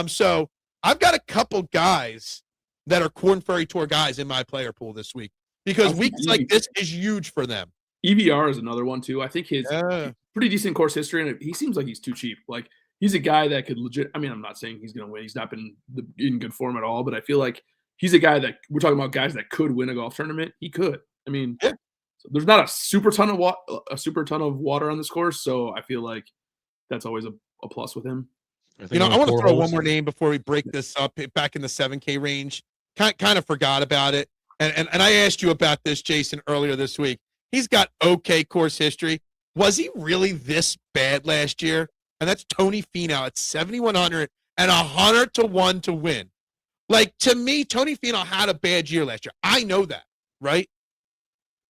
So I've got a couple guys that are Korn Ferry Tour guys in my player pool this week. because weeks like this is huge for them. EVR is another one too. I think his pretty decent course history, and he seems like he's too cheap. Like he's a guy that could legit. I mean, I'm not saying he's going to win. He's not been in good form at all, but I feel like he's a guy that we're talking about guys that could win a golf tournament. He could. I mean, so there's not a super ton of water on this course, so I feel like that's always a plus with him. I want to throw one more name before we break this up. Back in the 7K range, kind of forgot about it, and I asked you about this, Jason, earlier this week. He's got okay course history. Was he really this bad last year? And that's Tony Finau at 7,100 and 100-1 to win. Like, to me, Tony Finau had a bad year last year. I know that, right?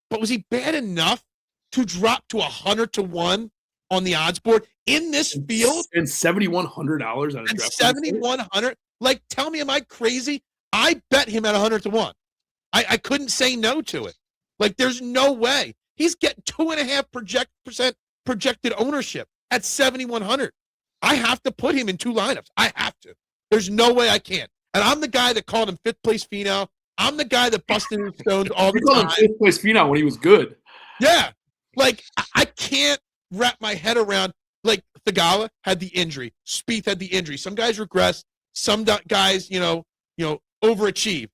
But was he bad enough to drop to 100-1 on the odds board in this field? And $7,100 on a draft. 7,100? Like, tell me, am I crazy? I bet him at 100-1. I couldn't say no to it. Like, there's no way. He's getting 2.5% projected ownership at 7,100. I have to put him in two lineups. I have to. There's no way I can't. And I'm the guy that called him fifth place Finau. I'm the guy that busted his stones all the time. You called him fifth place Finau when he was good. Yeah. Like, I can't wrap my head around, like, Thagala had the injury. Spieth had the injury. Some guys regress. Some guys, overachieve.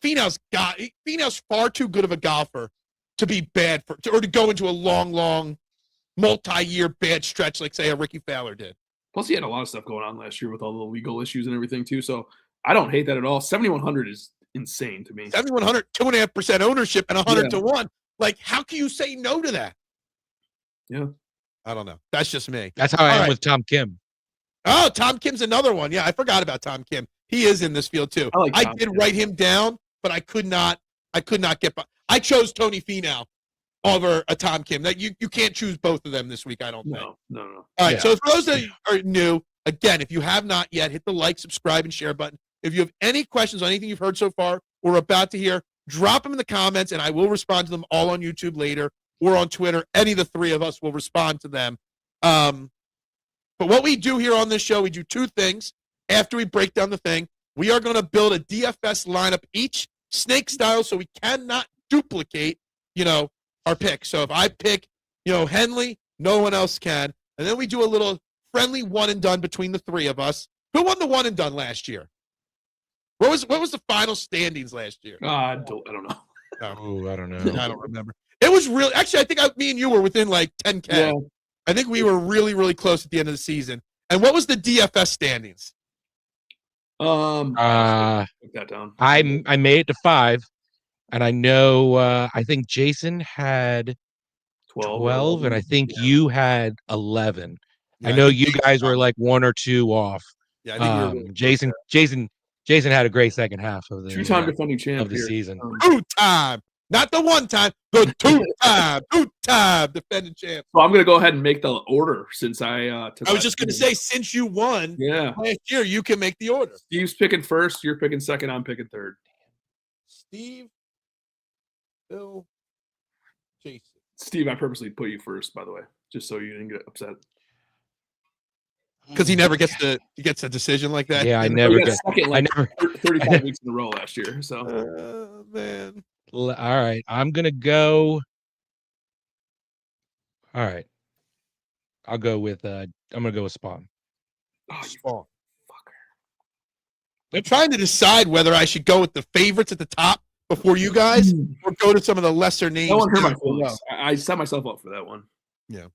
Finau's far too good of a golfer to be bad or to go into a long, multi-year bad stretch like, say, a Rickie Fowler did. Plus, he had a lot of stuff going on last year with all the legal issues and everything, too. So I don't hate that at all. 7,100 is insane to me. 7,100, 2.5% ownership and 100-1. Like, how can you say no to that? Yeah. I don't know. That's just me. That's how I am with Tom Kim. Oh, Tom Kim's another one. Yeah, I forgot about Tom Kim. He is in this field, too. I did write him down, but I could not get by. I chose Tony Finau over a Tom Kim. That you can't choose both of them this week, I don't think. No. All right, so for those that are new, again, if you have not yet, hit the like, subscribe, and share button. If you have any questions on anything you've heard so far or about to hear, drop them in the comments, and I will respond to them all on YouTube later or on Twitter. Any of the three of us will respond to them. But what we do here on this show, we do two things. After we break down the thing, we are going to build a DFS lineup each, snake style, so we cannot duplicate, our pick. So if I pick, Henley, no one else can. And then we do a little friendly one and done between the three of us. Who won the one and done last year? What was the final standings last year? I don't know. Oh, I don't know. I don't remember. It was really, actually, I think me and you were within like 10K. Yeah. I think we were really, really close at the end of the season. And what was the DFS standings? Put that down. I made it to 5, and I know I think Jason had 12 and I think you had 11. Yeah, I know you guys were like 1 or 2 off. Yeah, I think we were really Jason had a great second half of the two-time defending champ of the season. 2-time, not the 1-time, the 2-time defending champ. So I'm gonna go ahead and make the order since I was just gonna say, since you won last year, you can make the order. Steve's picking first, you're picking second, I'm picking third. Steve, Bill, Jason. Steve, I purposely put you first, by the way, just so you didn't get upset. Because he never gets a decision like that. Yeah, I never get. Second, like, 35 weeks in a row last year. So, man. All right, I'm gonna go. All right, I'll go with. I'm gonna go with Spawn. Oh, Spawn. Fucker. I'm trying to decide whether I should go with the favorites at the top before you guys, or go to some of the lesser names. No one heard my feelings. I set myself up for that one. Yeah. All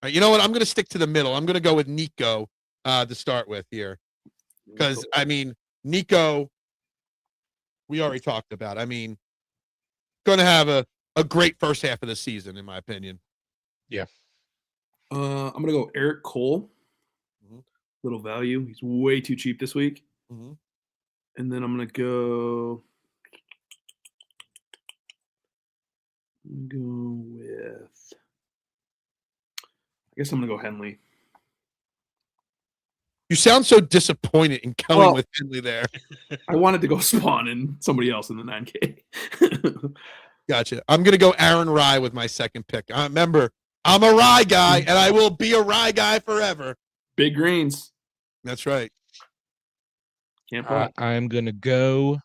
right, you know what? I'm going to stick to the middle. I'm going to go with Nico to start with here. Because, I mean, Nico, we already talked about. I mean, going to have a great first half of the season, in my opinion. Yeah. I'm going to go Eric Cole. Mm-hmm. Little value. He's way too cheap this week. Mm-hmm. And then I'm going to go with, I guess I'm going to go Henley. You sound so disappointed in going with Henley there. I wanted to go Spawn and somebody else in the 9K. Gotcha. I'm going to go Aaron Rye with my second pick. Remember, I'm a Rye guy, and I will be a Rye guy forever. Big greens. That's right. Can't play. I'm going to go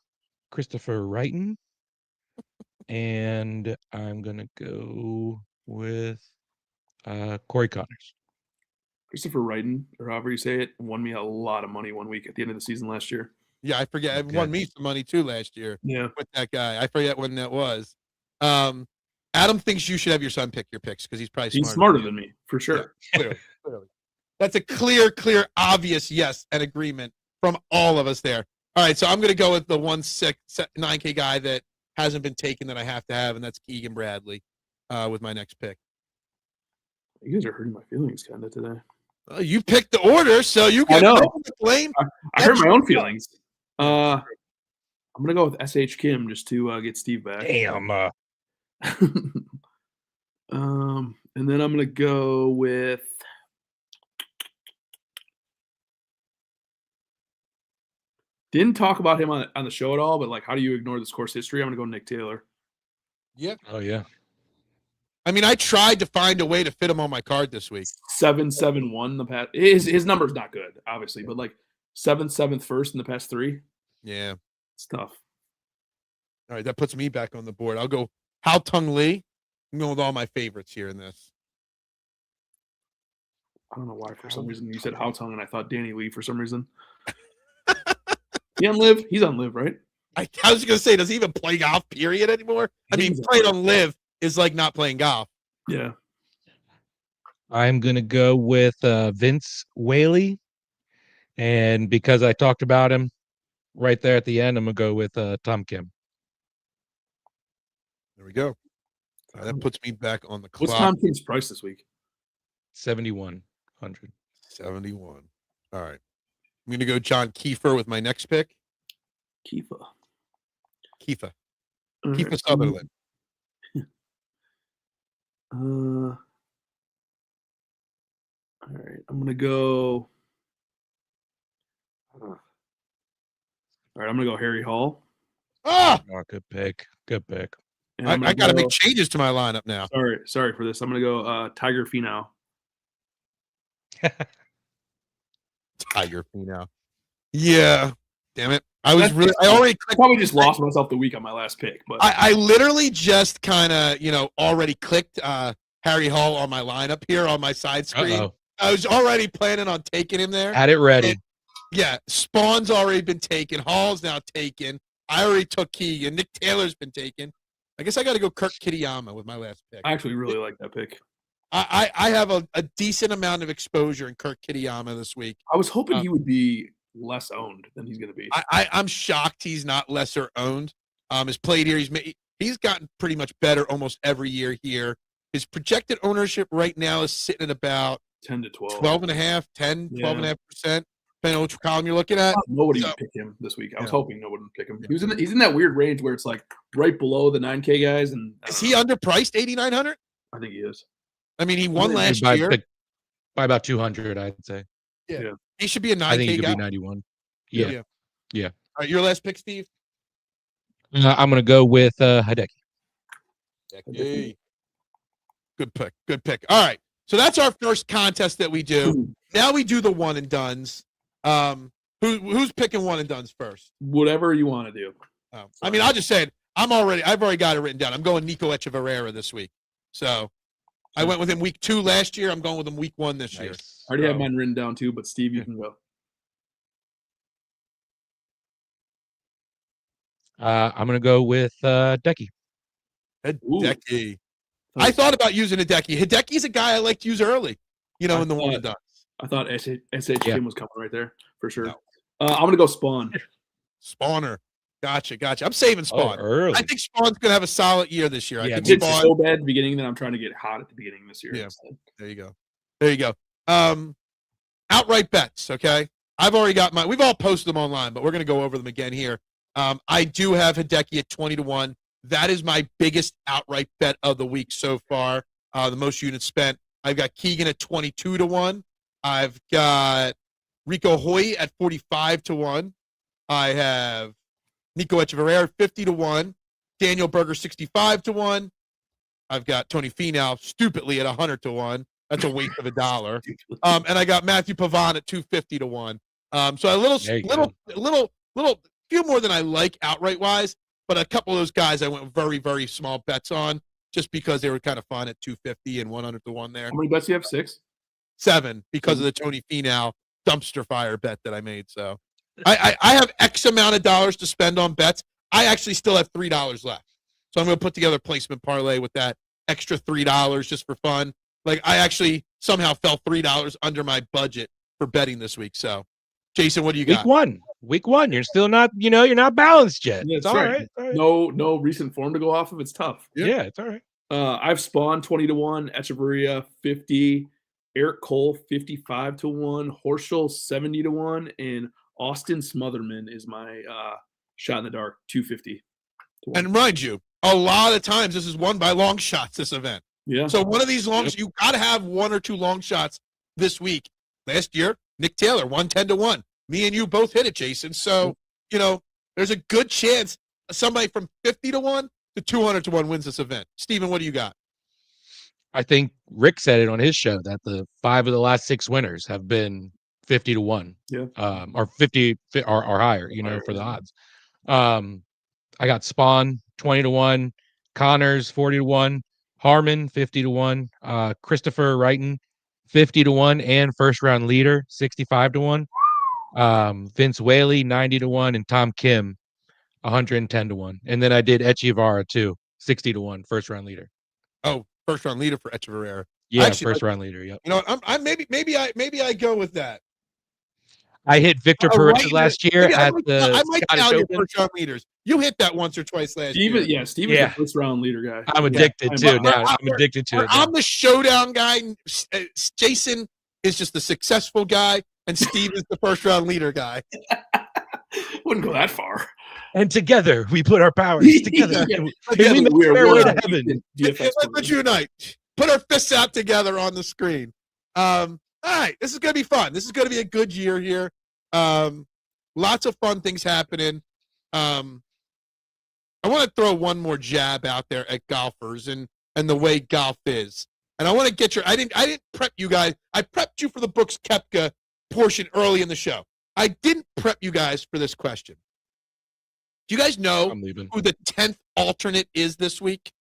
Christopher Wrighton. And I'm going to go with Corey Connors. Christopher Ryden, or however you say it, won me a lot of money one week at the end of the season last year. Yeah, I forget. It won me some money too last year. Yeah, with that guy. I forget when that was. Adam thinks you should have your son pick your picks because he's probably smarter than me for sure. Yeah, clearly. That's a clear, obvious yes and agreement from all of us there. All right, so I'm going to go with the 9K guy that hasn't been taken that I have to have, and that's Keegan Bradley with my next pick. You guys are hurting my feelings kind of today. Well, you picked the order, so you get the blame. I hurt my own feelings. I'm going to go with SH Kim just to get Steve back. Damn. And then I'm going to go with didn't talk about him on the show at all, but like, how do you ignore this course history? I'm going to go Nick Taylor. Yep. Oh, yeah. I mean, I tried to find a way to fit him on my card this week. 7-7-1 the past. His number's not good, obviously, but like 7th, 1st in the past 3. Yeah. It's tough. All right, that puts me back on the board. I'll go Hao Tung Lee. I'm going with all my favorites here in this. I don't know why for some reason you said Hao Tung and I thought Danny Lee for some reason. He on Live? He's on Live, right? I was going to say, does he even play golf, period, anymore? I mean, playing on Live is like not playing golf. Yeah. I'm going to go with Vince Whaley. And because I talked about him right there at the end, I'm going to go with Tom Kim. There we go. That puts me back on the clock. What's Tom Kim's price this week? 7,100. 71. All right. I'm going to go John Kiefer with my next pick. Kiefer Sutherland. All right. I'm going to go. All right. I'm going to go Harry Hall. Ah! Oh, good pick. Good pick. I got to make changes to my lineup now. Sorry for this. I'm going to go Tiger Finau. Tiger Finau. Yeah. Damn it. I probably just lost myself the week on my last pick, but I literally just kind of, already clicked Harry Hall on my lineup here on my side screen. Uh-oh. I was already planning on taking him there. Had it ready. Yeah. Spawn's already been taken. Hall's now taken. I already took Keegan. Nick Taylor's been taken. I guess I got to go Kurt Kitayama with my last pick. I actually really like that pick. I have a decent amount of exposure in Kurt Kitayama this week. I was hoping he would be less owned than he's going to be. I'm shocked he's not lesser owned. His played here, he's gotten pretty much better almost every year here. His projected ownership right now is sitting at about 10 to 12. 12.5%, 10, 12.5%. Depending on which column you're looking at. Nobody would pick him this week. I was hoping nobody would pick him. He's in that weird range where it's like right below the 9K guys. And is he underpriced 8,900? I think he is. I mean, he won last year by about 200, I'd say. Yeah. He should be a 9K guy. I think he could be 91. Yeah. All right, your last pick, Steve? I'm going to go with Hideki. Good pick. All right. So that's our first contest that we do. Now we do the one and dones. Who's picking one and dones first? Whatever you want to do. I mean, I'll just say it. I've already got it written down. I'm going Nico Echeverria this week. So I went with him week 2 last year. I'm going with him week 1 this year. I already have mine written down too, but Steve, you can go. I'm going to go with Decky. Hideki. I thought about using Hideki. Hideki's a guy I like to use early, in the one and done. I thought SH Kim was coming right there for sure. No. I'm going to go Spawn. Spawner. Gotcha. I'm saving Spawn. Early. I think Spawn's going to have a solid year this year. Yeah, I think Spawn so bad at the beginning that I'm trying to get hot at the beginning this year. Yeah. There you go. Outright bets, okay? I've already got mine. We've all posted them online, but we're going to go over them again here. I do have Hideki at 20 to 1. That is my biggest outright bet of the week so far. The most units spent. I've got Keegan at 22 to 1. I've got Rico Hoy at 45 to 1. I have Nico Echeverria 50 to 1. Daniel Berger 65 to 1. I've got Tony Finau stupidly at 100 to 1. That's a waste of $1. And I got Matthew Pavon at 250 to 1. So a little few more than I like outright wise. but a couple of those guys I went very, very small bets on just because they were kind of fun at 250 and 100 to 1 there. How many bets do you have? 6? 7 because of the Tony Finau dumpster fire bet that I made. So I have X amount of dollars to spend on bets. I actually still have $3 left. So I'm going to put together a placement parlay with that extra $3 just for fun. Like I actually somehow fell $3 under my budget for betting this week. So Jason, what do you got? Week one. You're still not, you're not balanced yet. Yeah, it's all right. No recent form to go off of. It's tough. Yeah, it's all right. I've Spawn 20 to 1, Echeverria 50, Eric Cole 55 to 1, Horschel 70 to 1, and Austin Smotherman is my shot in the dark 250. And mind you, a lot of times this is won by long shots, this event. Yeah. So one of these you got to have 1 or 2 long shots this week. Last year, Nick Taylor won 10 to 1. Me and you both hit it, Jason. So, there's a good chance somebody from 50 to 1 to 200 to 1 wins this event. Steven, what do you got? I think Rick said it on his show that the 5 of the last 6 winners have been 50 to 1. Yeah. Or 50 or higher, for the odds. I got Spawn 20 to 1, Connors 40 to 1, Harmon 50 to 1, Christopher Wrighton 50 to 1, and first round leader 65 to 1. Vince Whaley 90 to 1, and Tom Kim 110 to 1. And then I did Echeverria too, 60 to 1, first round leader. Oh, first round leader for Echeverria. Yeah, actually, first round leader. Yep. I maybe I go with that. I hit Victor Perez last year at the. I might tell your first round leaders. You hit that once or twice last year. Yeah, Steven's the first round leader guy. I'm addicted to it now. I'm addicted to it. I'm the showdown guy. Jason is just the successful guy, and Steve is the first round leader guy. Wouldn't go that far. And together we put our powers together. Together we are Fairway one. to heaven. Let's unite. Put our fists out together on the screen. All right, this is going to be fun. This is going to be a good year here. Lots of fun things happening. I want to throw one more jab out there at golfers and the way golf is. And I want to get I didn't prep you guys. I prepped you for the Brooks Koepka portion early in the show. I didn't prep you guys for this question. Do you guys know who the 10th alternate is this week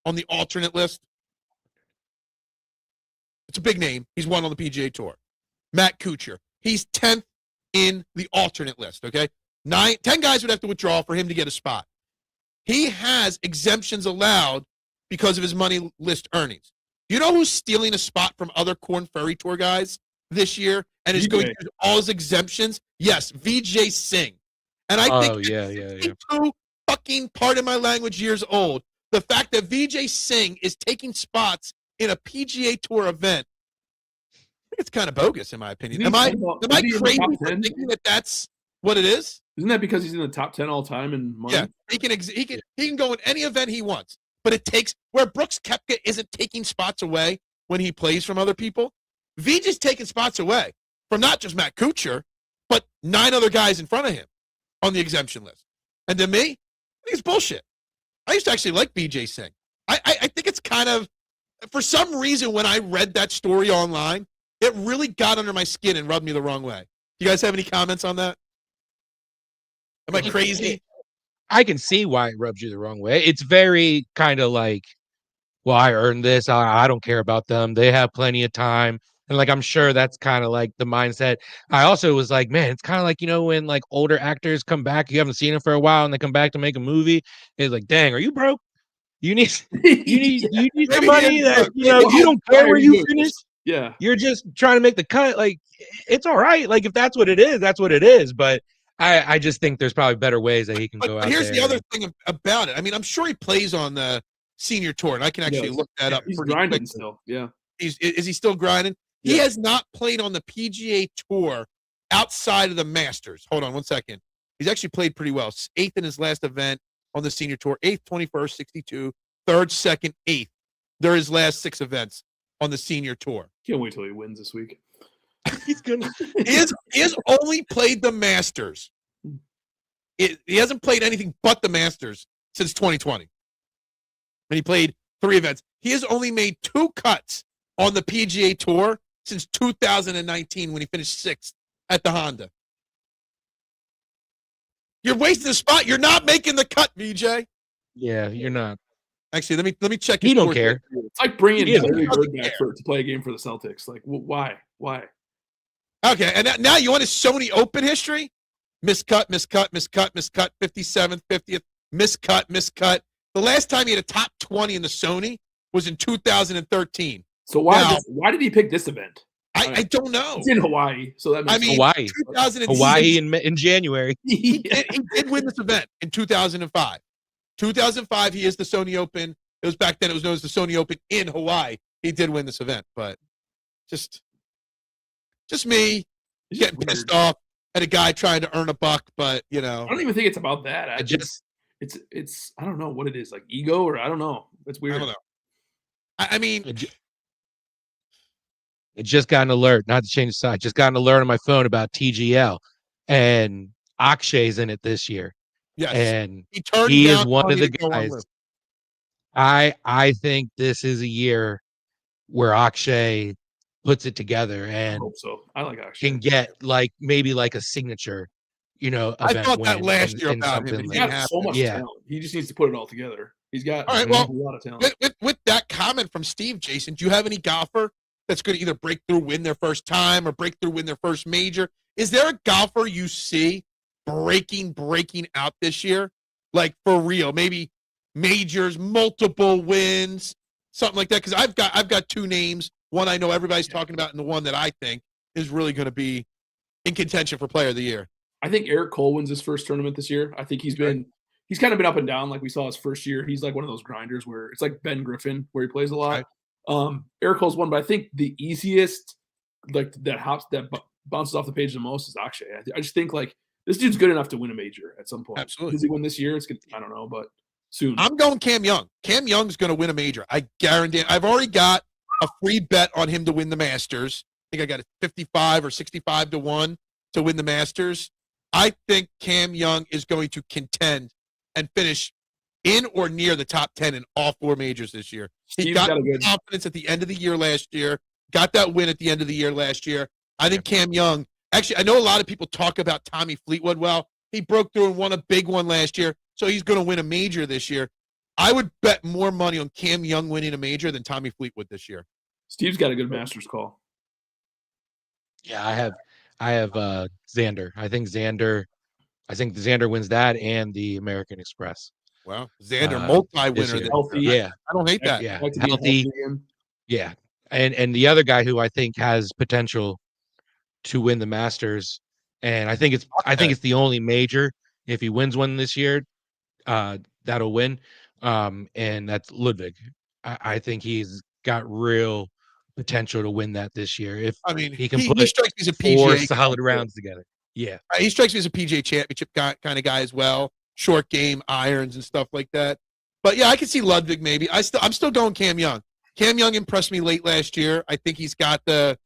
on the alternate list? It's a big name. He's won on the PGA Tour. Matt Kuchar. He's 10th in the alternate list, okay? 10 guys would have to withdraw for him to get a spot. He has exemptions allowed because of his money list earnings. Do you know who's stealing a spot from other Korn Ferry Tour guys this year and is going to use all his exemptions? Yes, Vijay Singh. And I think too fucking, pardon my language, years old. The fact that Vijay Singh is taking spots in a PGA Tour event, I think it's kind of bogus in my opinion. Am I crazy for thinking that that's what it is? Isn't that because he's in the top 10 all time in money? Yeah, he can go in any event he wants. But it takes where Brooks Koepka isn't taking spots away when he plays from other people. Vijay's taking spots away from not just Matt Kuchar, but 9 other guys in front of him on the exemption list. And to me, I think it's bullshit. I used to actually like Vijay Singh. I think it's kind of, for some reason, when I read that story online, it really got under my skin and rubbed me the wrong way. Do you guys have any comments on that? Am I crazy? I can see why it rubs you the wrong way. It's very kind of like, well, I earned this. I don't care about them. They have plenty of time. And like, I'm sure that's kind of like the mindset. I also was like, man, it's kind of like, when like older actors come back, you haven't seen them for a while and they come back to make a movie. It's like, dang, are you broke? You need somebody that, you don't care where you finish. Yeah. You're just trying to make the cut. Like, it's all right. Like, if that's what it is, that's what it is. But I just think there's probably better ways that he can go out. Here's the other thing about it. I mean, I'm sure he plays on the senior tour, and I can actually look that up. He's grinding still. Yeah. Is he still grinding? Yeah. He has not played on the PGA Tour outside of the Masters. Hold on one second. He's actually played pretty well. 8th in his last event on the senior tour. 8th, 21st, 62, 3rd, 2nd, 8th. They're his last 6 events on the senior tour. Can't wait till he wins this week. He's gonna. He has only played the Masters. He hasn't played anything but the Masters since 2020. And he played 3 events. He has only made 2 cuts on the PGA Tour since 2019 when he finished 6th at the Honda. You're wasting the spot. You're not making the cut, VJ. Yeah, you're not. Actually, let me check. He don't care. It's like bringing He doesn't Larry care. Bird back to play a game for the Celtics. Like, why? Okay, and now you want his Sony Open history? Miscut, 57th, 50th, miscut. The last time he had a top 20 in the Sony was in 2013. So why did he pick this event? I don't know. It's in Hawaii, so that makes Hawaii. 2006, Hawaii in January. He did win this event in 2005. 2005, he is the Sony Open. It was back then. It was known as the Sony Open in Hawaii. He did win this event, but just me getting pissed off at a guy trying to earn a buck. But I don't even think it's about that. It's I don't know what it is, like ego or I don't know. It's weird. I don't know. I mean, I just got an alert. Not to change the side. Just got an alert on my phone about TGL, and Akshay's in it this year. yes, And he is one of the guys. I think this is a year where Akshay puts it together I and hope so. I like Akshay. can get maybe a signature, event. I thought that win last year and about him. something He's got so much Yeah. talent. He just needs to put it all together. He's got All right, a lot of talent. with that comment from Steve, Jason, do you have any golfer that's going to either break through, win their first time, or break through, win their first major? Is there a golfer you see breaking out this year, like for real? Maybe majors, multiple wins, something like that. Because I've got two names. One I know everybody's talking about, and the one that I think is really going to be in contention for Player of the Year. I think Eric Cole wins his first tournament this year. I think he's kind of been up and down. Like we saw his first year. He's like one of those grinders where it's like Ben Griffin, where he plays a lot. Right. Eric Cole's one, but I think the easiest, like that bounces off the page the most is Akshay. I just think like this dude's good enough to win a major at some point. Absolutely. Does he win this year? I don't know, but soon. I'm going Cam Young. Cam Young's going to win a major. I guarantee it. I've already got a free bet on him to win the Masters. I think I got it 55 or 65 to 1 to win the Masters. I think Cam Young is going to contend and finish in or near the top 10 in all four majors this year. He got confidence at the end of the year last year, got that win at the end of the year last year. I think Cam Young, actually, I know a lot of people talk about Tommy Fleetwood. Well, he broke through and won a big one last year, so he's going to win a major this year. I would bet more money on Cam Young winning a major than Tommy Fleetwood this year. Steve's got a good Masters call. Yeah, I have Xander. I think Xander wins that and the American Express. Wow, Xander multi-winner. Yeah, I don't hate that. Yeah, healthy. Yeah, and the other guy who I think has potential to win the Masters, and I think it's the only major. If he wins one this year, that'll win. And that's Ludwig. I think he's got real potential to win that this year. If he can put he strikes me as a PGA 4 solid rounds together. Yeah, he strikes me as a PGA Championship kind of guy as well. Short game, irons, and stuff like that. But yeah, I can see Ludwig maybe. I'm still going Cam Young. Cam Young impressed me late last year. I think he's got the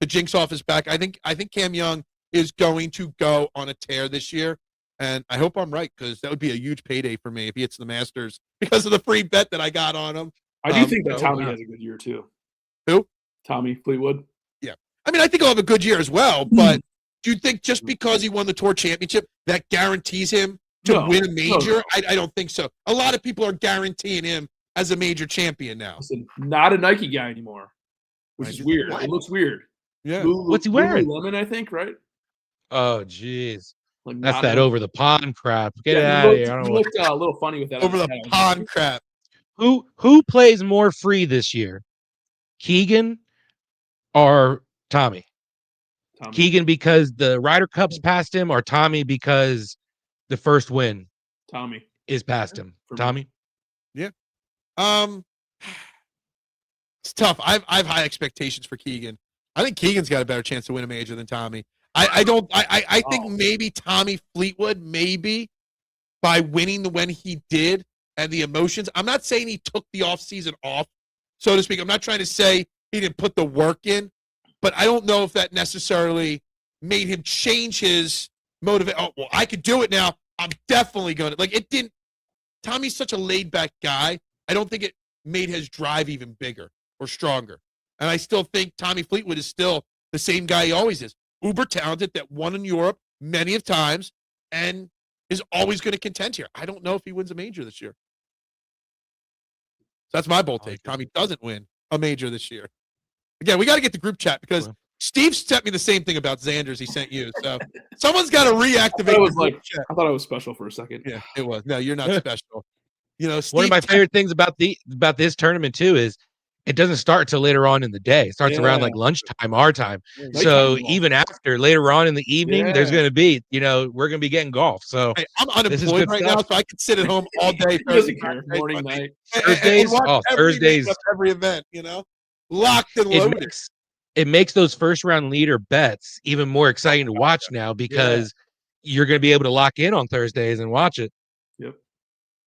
jinx off his back. I think Cam Young is going to go on a tear this year, and I hope I'm right because that would be a huge payday for me if he hits the Masters because of the free bet that I got on him. I do think that Tommy has a good year too. Who? Tommy Fleetwood. Yeah, I mean I think he'll have a good year as well. But do you think just because he won the Tour Championship that guarantees him to win a major? No. I don't think so. A lot of people are guaranteeing him as a major champion now. Listen, not a Nike guy anymore, which is weird. What? It looks weird. Yeah. What's he wearing? Lemon, I think, right? Oh, jeez. Like that's that over the pond crap. Get out of here. He looked a little funny with that. Over the pond crap. Who plays more free this year? Keegan or Tommy? Keegan because the Ryder Cup's passed him, or Tommy because the first win is past him? Tommy? Yeah. It's tough. I've high expectations for Keegan. I think Keegan's got a better chance to win a major than Tommy. I think maybe Tommy Fleetwood, maybe by winning the when he did and the emotions. I'm not saying he took the offseason off, so to speak. I'm not trying to say he didn't put the work in, but I don't know if that necessarily made him change his motivation. Oh, well, I could do it now. I'm definitely going to. Like, it didn't. Tommy's such a laid-back guy. I don't think it made his drive even bigger or stronger. And I still think Tommy Fleetwood is still the same guy he always is. Uber talented, that won in Europe many of times, and is always going to contend here. I don't know if he wins a major this year. So that's my bold take. Tommy doesn't win a major this year. Again, we got to get the group chat because Steve sent me the same thing about Xander's he sent you. So someone's got to reactivate. I thought I was special for a second. Yeah, it was. No, you're not special. You know, Steve, one of my favorite things about this tournament too is it doesn't start till later on in the day. It starts around like lunchtime, our time. So even after later on in the evening, there's going to be, we're going to be getting golf. So hey, I'm unemployed right now, so I could sit at home all day. Morning, night, Thursdays, Thursdays, every event, locked and loaded. It makes those first round leader bets even more exciting to watch now because you're going to be able to lock in on Thursdays and watch it. Yep.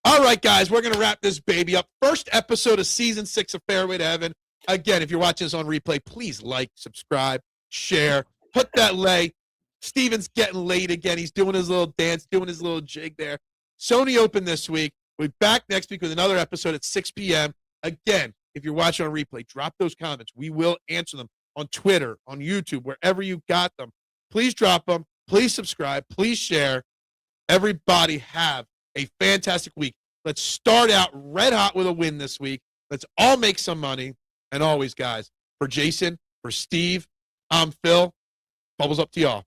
All right, guys, we're going to wrap this baby up. First episode of season 6 of Fairway to Heaven. Again, if you're watching this on replay, please like, subscribe, share, put that lay. Steven's getting late again. He's doing his little dance, doing his little jig there. Sony Open this week. We'll be back next week with another episode at 6 p.m. Again, if you're watching on replay, drop those comments. We will answer them on Twitter, on YouTube, wherever you got them. Please drop them. Please subscribe. Please share. Everybody have a fantastic week. Let's start out red hot with a win this week. Let's all make some money. And always, guys, for Jason, for Steve, I'm Phil. Bubbles up to y'all.